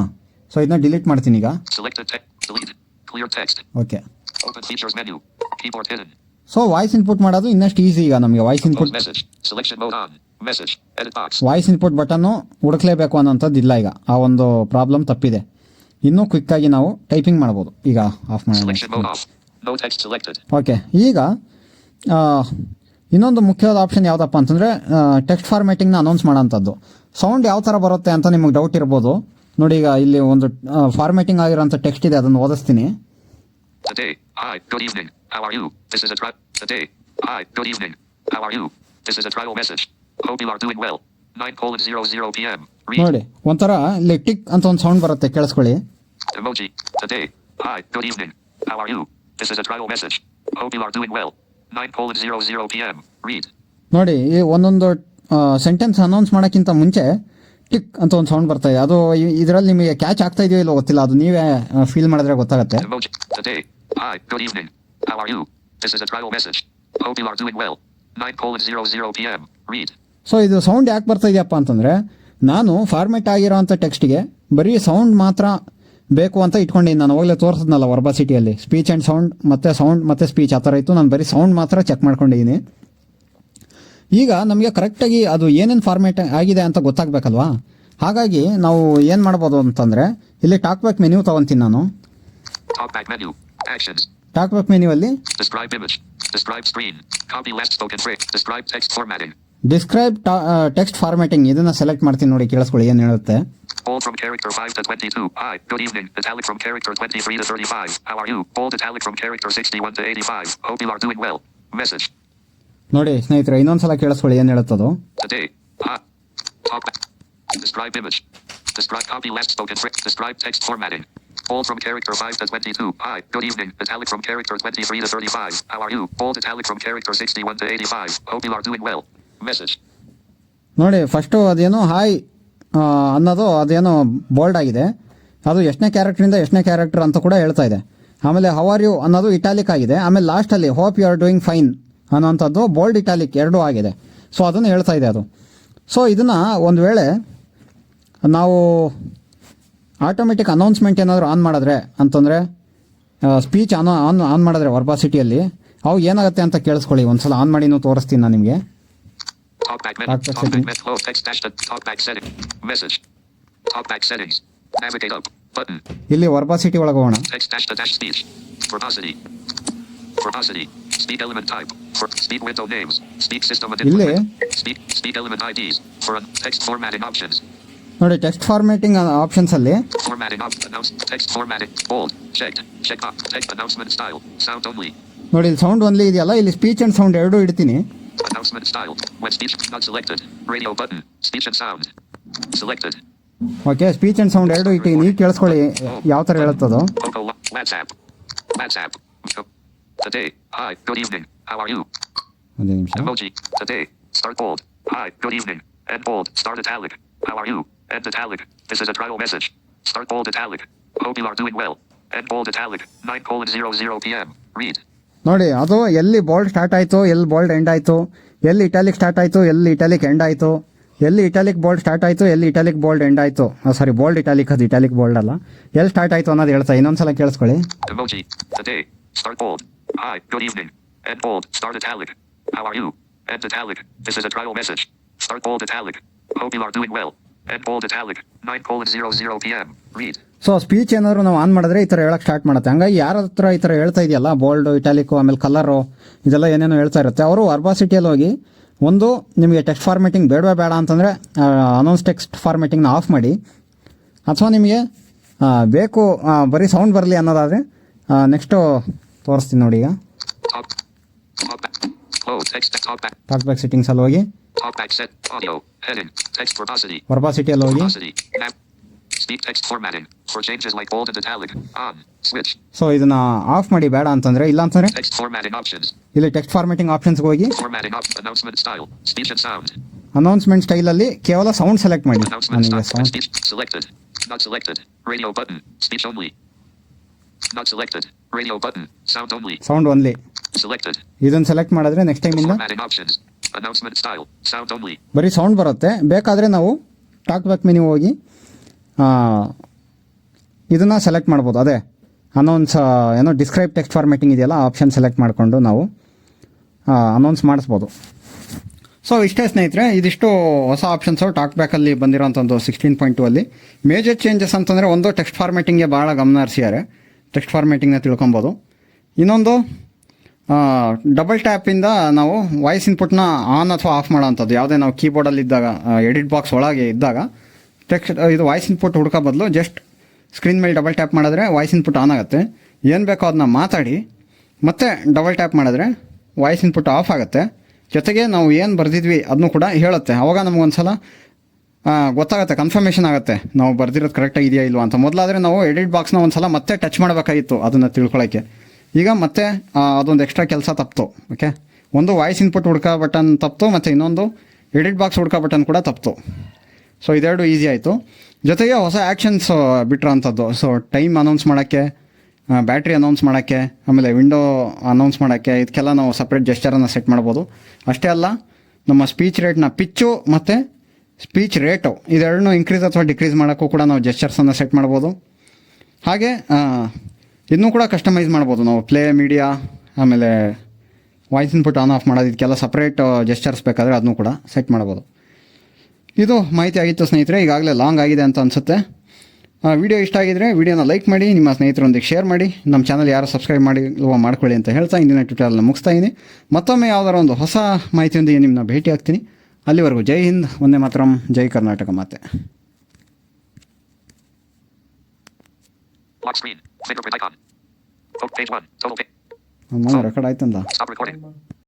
ಸೊ ಇದನ್ನ ಡಿಲೀಟ್ ಮಾಡ್ತೀನಿ ಈಗ. Selected text. Delete. Clear text. Okay, Open features menu. Keyboard hidden. So voice input ಮಾಡೋದು ಇನ್ನಷ್ಟು ಈಸಿ ಈಗ ನಮಗೆ. Voice Compose input message. Selection mode on. Message. Edit box. Voice input ಬಟನ್ನು ಹುಡುಕ್ಲೇಬೇಕು ಅನ್ನೋಂಥದ್ದು ಇಲ್ಲ ಈಗ. ಆ ಒಂದು ಪ್ರಾಬ್ಲಮ್ ತಪ್ಪಿದೆ. ಇನ್ನೂ ಕ್ವಿಕ್ಕಾಗಿ ನಾವು ಟೈಪಿಂಗ್ ಮಾಡ್ಬೋದು. ಈಗ ಆಫ್ Selection mode ಮಾಡೋಣ. off. No text selected. Okay, ಈಗ ಇನ್ನೊಂದು ಮುಖ್ಯವಾದ ಆಪ್ಷನ್ ಯಾವುದಪ್ಪ ಅಂತಂದರೆ ಟೆಕ್ಸ್ಟ್ ಫಾರ್ಮ್ಯಾಟಿಂಗ್ನ ಅನೌನ್ಸ್ ಮಾಡೋಂಥದ್ದು. ಸೌಂಡ್ ಯಾವ ಥರ ಬರುತ್ತೆ ಅಂತ ನಿಮಗೆ ಡೌಟ್ ಇರ್ಬೋದು. ನೋಡಿ, ಈಗ ಇಲ್ಲಿ ಒಂದು ಫಾರ್ಮ್ಯಾಟಿಂಗ್ ಆಗಿರೋಂಥ ಟೆಕ್ಸ್ಟ್ ಇದೆ, ಅದನ್ನು ಓದಿಸ್ತೀನಿ. Today. Hi. Good evening. How are you? This is a trial. Today. Hi. Good evening. How are you? This is a trial message. Hope you are doing well. 9:00 p.m. Read. ನೋಡಿ, ಒಂಥರ ಇಲ್ಲಿ tick ಅಂತ ಒಂದು sound ಬರುತ್ತೆ, ಕೇಳಿಸ್ಕೊಳ್ಳಿ. Emoji. Today. Hi. Good evening. How are you? This is a trial message. Hope you are doing well. 9:00 p.m. Read. ನೋಡಿ, ಈ ಒಂದೊಂದು ಸೆಂಟೆನ್ಸ್ ಅನೌನ್ಸ್ ಮಾಡೋಕ್ಕಿಂತ ಮುಂಚೆ ಟಿಕ್ ಅಂತ ಒಂದು ಸೌಂಡ್ ಬರ್ತಾ ಇದೆ. ಅದು ಇದರಲ್ಲಿ ನಿಮಗೆ ಕ್ಯಾಚ್ ಆಗ್ತಾ ಇದೆಯೋ ಇಲ್ಲೋ ಗೊತ್ತಿಲ್ಲ, ಅದು ನೀವೇ ಫೀಲ್ ಮಾಡಿದ್ರೆ ಗೊತ್ತಾಗುತ್ತೆ. Emoji. Today. Hi. Good evening. How are you? This is a trial message. Hope you are doing well. 9:00 p.m. Read. So ಇದು ಸೌಂಡ್ ಯಾಕೆ ಬರ್ತಾ ಇದೆಯಪ್ಪ ಅಂತಂದರೆ, ನಾನು ಫಾರ್ಮೆಟ್ ಆಗಿರೋವಂಥ ಟೆಕ್ಸ್ಟ್ಗೆ ಬರೀ ಸೌಂಡ್ ಮಾತ್ರ ಬೇಕು ಅಂತ ಇಟ್ಕೊಂಡಿದ್ದೀನಿ. ನಾನು ಹೋಗಲೇ ತೋರಿಸಿದ್ನಲ್ಲ ವರ್ಬಾಸಿಟಿಯಲ್ಲಿ, ಸ್ಪೀಚ್ ಆ್ಯಂಡ್ ಸೌಂಡ್ ಮತ್ತು ಸ್ಪೀಚ್ ಆ ಥರ ಇತ್ತು. ನಾನು ಬರೀ ಸೌಂಡ್ ಮಾತ್ರ ಚೆಕ್ ಮಾಡ್ಕೊಂಡಿದ್ದೀನಿ. ಈಗ ನಮಗೆ ಕರೆಕ್ಟಾಗಿ ಅದು ಏನೇನು ಫಾರ್ಮೇಟ್ ಆಗಿದೆ ಅಂತ ಗೊತ್ತಾಗಬೇಕಲ್ವಾ. ಹಾಗಾಗಿ ನಾವು ಏನು ಮಾಡ್ಬೋದು ಅಂತಂದರೆ, ಇಲ್ಲಿ ಟಾಕ್ ಬ್ಯಾಕ್ ಮೆನ್ಯೂ ತೊಗೊತೀನಿ ನಾನು. Talk back menu. Actions. Talk back ಮೆನ್ಯೂವಲ್ಲಿ Describe image. Describe screen. Copy last spoken phrase. Describe text formatting. Describe text formatting ಇದನ್ನು ಸೆಲೆಕ್ಟ್ ಮಾಡ್ತೀನಿ. ನೋಡಿ, ಕೇಳಿಸ್ಕೊಳ್ಳಿ ಏನು ಹೇಳುತ್ತೆ. Bold from character 5 to 22. Hi. Good evening. Italic from character 23 to 35. How are you? Bold italic from character 61 to 85. Hope you are doing well. Message. ನೋಡಿ ಸ್ನೇಹಿತರೆ, ಇನ್ನೊಂದ್ಸಲ ಕೇಳಿಸ್ಕೊಳ್ಳಿ ಏನು ಹೇಳುತ್ತದು. Today. Hi. Talk back. Describe image. Describe copy last spoken phrase. Describe text formatting. Bold from character 5 to 22. Hi. Good evening. Italic from character 23 to 35. How are you? Bold italic from character 61 to 85. Hope you are doing well. Message. ನೋಡಿ first ಅದೇನೋ hi ಅನ್ನೋದು ಅದೇನೋ bold ಆಗಿದೆ, ಅದು ಎಷ್ಟನೇ ಕ್ಯಾರೆಕ್ಟ್ರಿಂದ ಎಷ್ಟನೇ character ಅಂತ ಕೂಡ ಹೇಳ್ತಾ ಇದೆ. ಆಮೇಲೆ ಹೌ ಆರ್ ಯು ಅನ್ನೋದು ಇಟಾಲಿಕ್ ಆಗಿದೆ. ಆಮೇಲೆ ಲಾಸ್ಟಲ್ಲಿ hope you are doing fine ಅನ್ನೋಂಥದ್ದು ಬೋಲ್ಡ್ ಇಟಾಲಿಕ್ ಎರಡೂ ಆಗಿದೆ. ಸೊ ಅದನ್ನು ಹೇಳ್ತಾ ಇದೆ ಅದು. ಸೊ ಇದನ್ನು ಒಂದು ವೇಳೆ ನಾವು ಆಟೋಮೆಟಿಕ್ ಅನೌನ್ಸ್ಮೆಂಟ್ ಏನಾದರೂ ಆನ್ ಮಾಡಿದ್ರೆ ಅಂತಂದರೆ ಸ್ಪೀಚ್ ಆನ್ ಮಾಡಿದ್ರೆ ವರ್ಬಾಸಿಟಿಯಲ್ಲಿ ಅವು ಏನಾಗುತ್ತೆ ಅಂತ ಕೇಳಿಸ್ಕೊಳ್ಳಿ. ಒಂದ್ಸಲ ಆನ್ ಮಾಡಿನೂ ತೋರಿಸ್ತೀನಿ ನಾನು ನಿಮಗೆ. Talkback menu. Talkback menu. Low text dash the talkback setting. Message. Talkback settings. Navigate up. Button. ಇಲ್ಲಿ ವರ್ಬಾಸಿಟಿ ಒಳಗೆ ಹೋಗೋಣ. Text dash the dash speech. Verbosity. Verbosity. Speak element type. For speak window names. Speak system and ಇಲ್ಲಿ speak element IDs. For text formatting options. ನೋಡಿ text formatting ಆಪ್ಷನ್ಸಲ್ಲಿ Formatting announce text formatting. Bold. Checked. Check up. Text announcement style. Sound only. ನೋಡಿ ಇಲ್ಲಿ sound only ಇದೆಯಲ್ಲ, ಇಲ್ಲಿ speech and sound ಎರಡೂ ಇಡ್ತೀನಿ. Announcement style. When speech not selected. Radio button. Speech and sound. Selected. Okay, speech and sound ಎರಡೂ ಇಟ್ಟಿನಿ. ಕೇಳಿಸ್ಕೊಳ್ಳಿ ಯಾವ ಥರ ಹೇಳುತ್ತದು. WhatsApp. WhatsApp. Today. Hi. Good evening. How are you? ಒಂದು ನಿಮಿಷ. Emoji. Today. Start bold. Hi. Good evening. End bold. Start italic. How are you? End italic. This is a trial message. Start bold italic. Hope you are doing well. End bold italic. 9:00 p.m. Read. ನೋಡಿ ಅದು ಎಲ್ಲಿ bold start ಆಯಿತು, ಎಲ್ಲಿ bold end ಆಯಿತು, ಎಲ್ಲಿ italic start ಆಯಿತು, ಎಲ್ಲಿ italic end ಆಯಿತು, ಎಲ್ಲಿ ಇಟಾಲಿಕ್ ಬೋಲ್ಡ್ ಸ್ಟಾರ್ಟ್ ಆಯಿತು, ಎಲ್ಲಿ ಇಟಾಲಿಕ್ ಬೋಲ್ಡ್ ಎಂಡ್ ಆಯಿತು. ಸಾರಿ, ಬೋಲ್ಡ್ ಇಟಾಲಿಕ್, ಅದು ಇಟಾಲಿಕ್ ಬೋಲ್ಡ್ ಅಲ್ಲ, ಎಲ್ಲಿ ಸ್ಟಾರ್ಟ್ ಆಯಿತು ಅನ್ನೋದು ಹೇಳ್ತಾ. ಇನ್ನೊಂದ್ಸಲ ಕೇಳಿಸ್ಕೊಳ್ಳಿ. Emoji. Today. Start bold. Hi. Good evening. End bold. Start italic. How are you? End italic. This is a trial message. Start bold italic. Hope you are doing well. End bold italic. 9:00 p.m. Read. So speech ಏನಾದ್ರು ನಾವು on ಮಾಡಿದ್ರೆ ಈ ಥರ ಹೇಳಕ್ಕೆ start ಮಾಡುತ್ತೆ. ಹಂಗಾಗಿ ಯಾರ ಹತ್ರ ಈ ಥರ ಹೇಳ್ತಾ ಇದೆಯಲ್ಲ, ಬೋಲ್ಡು, ಇಟಾಲಿಕ್ಕು, ಆಮೇಲೆ ಕಲರು, ಇದೆಲ್ಲ ಏನೇನೋ ಹೇಳ್ತಾ ಇರುತ್ತೆ, ಅವರು ವರ್ಬಾಸಿಟಿಯಲ್ಲಿ ಹೋಗಿ ಒಂದು ನಿಮಗೆ ಟೆಕ್ಸ್ಟ್ ಫಾರ್ಮೇಟಿಂಗ್ ಬೇಡ ಅಂತಂದರೆ ಅನೌನ್ಸ್ ಟೆಕ್ಸ್ಟ್ ಫಾರ್ಮೇಟಿಂಗ್ನ ಆಫ್ ಮಾಡಿ, ಅಥವಾ ನಿಮಗೆ ಬೇಕು ಬರೀ ಸೌಂಡ್ ಬರಲಿ ಅನ್ನೋದಾದರೆ ನೆಕ್ಸ್ಟು ತೋರಿಸ್ತೀನಿ ನೋಡಿ. ಈಗ ಟಾಕ್ಬ್ಯಾಕ್ ಸೆಟ್ಟಿಂಗ್ಸಲ್ಲಿ ಹೋಗಿ ವರ್ಬಾಸಿಟಿಯಲ್ಲಿ ಹೋಗಿ Speak text formatting for changes like bold and italic on switch. So ಇದನ್ನ ಆಫ್ ಮಾಡಿ ಬೇಡ ಅಂತಂದ್ರೆ, ಇಲ್ಲ ಅಂತಂದ್ರೆ Text formatting options. ಇಲ್ಲಿ ಟೆಕ್ಸ್ಟ್ ಫಾರ್ಮ್ಯಾಟಿಂಗ್ ಆಪ್ಷನ್ಸ್ಗೆ ಹೋಗಿ Formatting announcement style. Speech and sound. Announcement ಸ್ಟೈಲಲ್ಲಿ ಕೇವಲ ಸೌಂಡ್ ಸೆಲೆಕ್ಟ್ ಮಾಡಿ. Announcement ನನಗೆ style. Sound Speech selected. Not selected. Radio button. Speech only. Not selected. Radio button. Sound only. Sound only Selected. ಇದನ್ನು select ಮಾಡಿದ್ರೆ next ಟೈಮಿಂದ Formatting options. Announcement style. Sound only. ಬರೀ sound ಬರುತ್ತೆ. ಬೇಕಾದರೆ ನಾವು talk back menu ಹೋಗಿ ಇದನ್ನು select ಮಾಡ್ಬೋದು. ಅದೇ ಅನೌನ್ಸ್ ಏನೋ ಡಿಸ್ಕ್ರೈಬ್ ಟೆಕ್ಸ್ಟ್ ಫಾರ್ಮ್ಯಾಟಿಂಗ್ ಇದೆಯಲ್ಲ, ಆಪ್ಷನ್ ಸೆಲೆಕ್ಟ್ ಮಾಡಿಕೊಂಡು ನಾವು ಅನೌನ್ಸ್ ಮಾಡಿಸ್ಬೋದು. ಸೊ ಇಷ್ಟೇ ಸ್ನೇಹಿತರೆ, ಇದಿಷ್ಟು ಹೊಸ ಆಪ್ಷನ್ಸು ಟಾಕ್ ಬ್ಯಾಕಲ್ಲಿ ಬಂದಿರೋಂಥದ್ದು 16.2 ಅಲ್ಲಿ. ಮೇಜರ್ ಚೇಂಜಸ್ ಅಂತಂದರೆ ಒಂದು ಟೆಕ್ಸ್ಟ್ ಫಾರ್ಮ್ಯಾಟಿಂಗ್ಗೆ ಭಾಳ ಗಮನ ಹರಿಸಿದ್ದಾರೆ, ಟೆಕ್ಸ್ಟ್ ಫಾರ್ಮ್ಯಾಟಿಂಗ್ನ ತಿಳ್ಕೊಬೋದು. ಇನ್ನೊಂದು ಡಬಲ್ ಟ್ಯಾಪಿಂದ ನಾವು ವಾಯ್ಸ್ ಇನ್ಪುಟ್ನ ಆನ್ ಅಥವಾ ಆಫ್ ಮಾಡೋವಂಥದ್ದು. ಯಾವುದೇ ನಾವು ಕೀಬೋರ್ಡಲ್ಲಿ ಇದ್ದಾಗ, ಎಡಿಟ್ ಬಾಕ್ಸ್ ಒಳಗೆ ಇದ್ದಾಗ ಟೆಕ್ಸ್ಟ್ ಇದು ವಾಯ್ಸ್ ಇನ್ಪುಟ್ ಹುಡುಕೋ ಬದಲು ಜಸ್ಟ್ ಸ್ಕ್ರೀನ್ ಮೇಲೆ ಡಬಲ್ ಟ್ಯಾಪ್ ಮಾಡಿದ್ರೆ ವಾಯ್ಸ್ ಇನ್ಪುಟ್ ಆನ್ ಆಗುತ್ತೆ. ಏನು ಬೇಕೋ ಅದನ್ನ ಮಾತಾಡಿ ಮತ್ತೆ ಡಬಲ್ ಟ್ಯಾಪ್ ಮಾಡಿದ್ರೆ ವಾಯ್ಸ್ ಇನ್ಪುಟ್ ಆಫ್ ಆಗುತ್ತೆ. ಜೊತೆಗೆ ನಾವು ಏನು ಬರೆದಿದ್ವಿ ಅದನ್ನು ಕೂಡ ಹೇಳುತ್ತೆ. ಅವಾಗ ನಮಗೊಂದ್ಸಲ ಗೊತ್ತಾಗುತ್ತೆ, ಕನ್ಫರ್ಮೇಷನ್ ಆಗುತ್ತೆ ನಾವು ಬರೆದಿರೋದು ಕರೆಕ್ಟಾಗಿ ಇದೆಯಾ ಇಲ್ವಾ ಅಂತ. ಮೊದಲಾದರೆ ನಾವು ಎಡಿಟ್ ಬಾಕ್ಸ್ನ ಒಂದು ಸಲ ಮತ್ತೆ ಟಚ್ ಮಾಡಬೇಕಾಗಿತ್ತು ಅದನ್ನು ತಿಳ್ಕೊಳ್ಳೋಕ್ಕೆ. ಈಗ ಮತ್ತೆ ಅದೊಂದು ಎಕ್ಸ್ಟ್ರಾ ಕೆಲಸ ತಪ್ಪಿತು. ಓಕೆ, ಒಂದು ವಾಯ್ಸ್ ಇನ್ಪುಟ್ ಹುಡ್ಕೋ ಬಟನ್ ತಪ್ಪಿತು, ಮತ್ತು ಇನ್ನೊಂದು ಎಡಿಟ್ ಬಾಕ್ಸ್ ಹುಡ್ಕೋ ಬಟನ್ ಕೂಡ ತಪ್ಪಿತು. ಸೊ ಇದೆರಡು ಈಸಿ ಆಯಿತು. ಜೊತೆಗೆ ಹೊಸ ಆ್ಯಕ್ಷನ್ಸ್ ಬಿಟ್ಟಿರೋ ಅಂಥದ್ದು. ಸೊ ಟೈಮ್ ಅನೌನ್ಸ್ ಮಾಡೋಕ್ಕೆ, ಬ್ಯಾಟ್ರಿ ಅನೌನ್ಸ್ ಮಾಡೋಕ್ಕೆ, ಆಮೇಲೆ ವಿಂಡೋ ಅನೌನ್ಸ್ ಮಾಡೋಕ್ಕೆ, ಇದಕ್ಕೆಲ್ಲ ನಾವು ಸಪ್ರೇಟ್ ಜೆಸ್ಚರನ್ನು ಸೆಟ್ ಮಾಡ್ಬೋದು. ಅಷ್ಟೇ ಅಲ್ಲ, ನಮ್ಮ ಸ್ಪೀಚ್ ರೇಟ್ನ ಪಿಚ್ಚು ಮತ್ತು ಸ್ಪೀಚ್ ರೇಟು ಇದೆರಡನ್ನೂ ಇನ್ಕ್ರೀಸ್ ಅಥವಾ ಡಿಕ್ರೀಸ್ ಮಾಡೋಕ್ಕೂ ಕೂಡ ನಾವು ಜೆಸ್ಚರ್ಸನ್ನು ಸೆಟ್ ಮಾಡ್ಬೋದು. ಹಾಗೆ ಇದನ್ನೂ ಕೂಡ ಕಸ್ಟಮೈಸ್ ಮಾಡ್ಬೋದು ನಾವು. ಪ್ಲೇ ಮೀಡಿಯಾ, ಆಮೇಲೆ ವಾಯ್ಸ್ ಇನ್ಪುಟ್ ಆನ್ ಆಫ್ ಮಾಡೋದು, ಇದಕ್ಕೆಲ್ಲ ಸಪ್ರೇಟ್ ಜೆಸ್ಚರ್ಸ್ ಬೇಕಾದರೆ ಅದನ್ನೂ ಕೂಡ ಸೆಟ್ ಮಾಡ್ಬೋದು. ಇದು ಮಾಹಿತಿ ಆಗಿತ್ತು ಸ್ನೇಹಿತರೆ. ಈಗಾಗಲೇ ಲಾಂಗ್ ಆಗಿದೆ ಅಂತ ಅನಿಸುತ್ತೆ. ವಿಡಿಯೋ ಇಷ್ಟ ಆಗಿದರೆ ವಿಡಿಯೋನ ಲೈಕ್ ಮಾಡಿ, ನಿಮ್ಮ ಸ್ನೇಹಿತರೊಂದಿಗೆ ಶೇರ್ ಮಾಡಿ, ನಮ್ಮ ಚಾನಲ್ ಯಾರು ಸಬ್ಸ್ಕ್ರೈಬ್ ಮಾಡ್ಕೊಳ್ಳಿ ಅಂತ ಹೇಳ್ತಾ ಇಂದಿನ ಟ್ಯುಟೋರಿಯಲ್ನ ಮುಗಿಸ್ತಾ ಇದ್ದೀನಿ. ಮತ್ತೊಮ್ಮೆ ಯಾವುದಾರ ಒಂದು ಹೊಸ ಮಾಹಿತಿಯೊಂದಿಗೆ ನಿಮ್ಮನ್ನ ಭೇಟಿ ಆಗ್ತೀನಿ. ಅಲ್ಲಿವರೆಗೂ ಜೈ ಹಿಂದ್, ವಂದೇ ಮಾತರಂ, ಜೈ ಕರ್ನಾಟಕ ಮಾತೆ. Lock screen. Fingerprint icon. Page 1. Total page. Record ಆಯ್ತಂದ. Stop recording.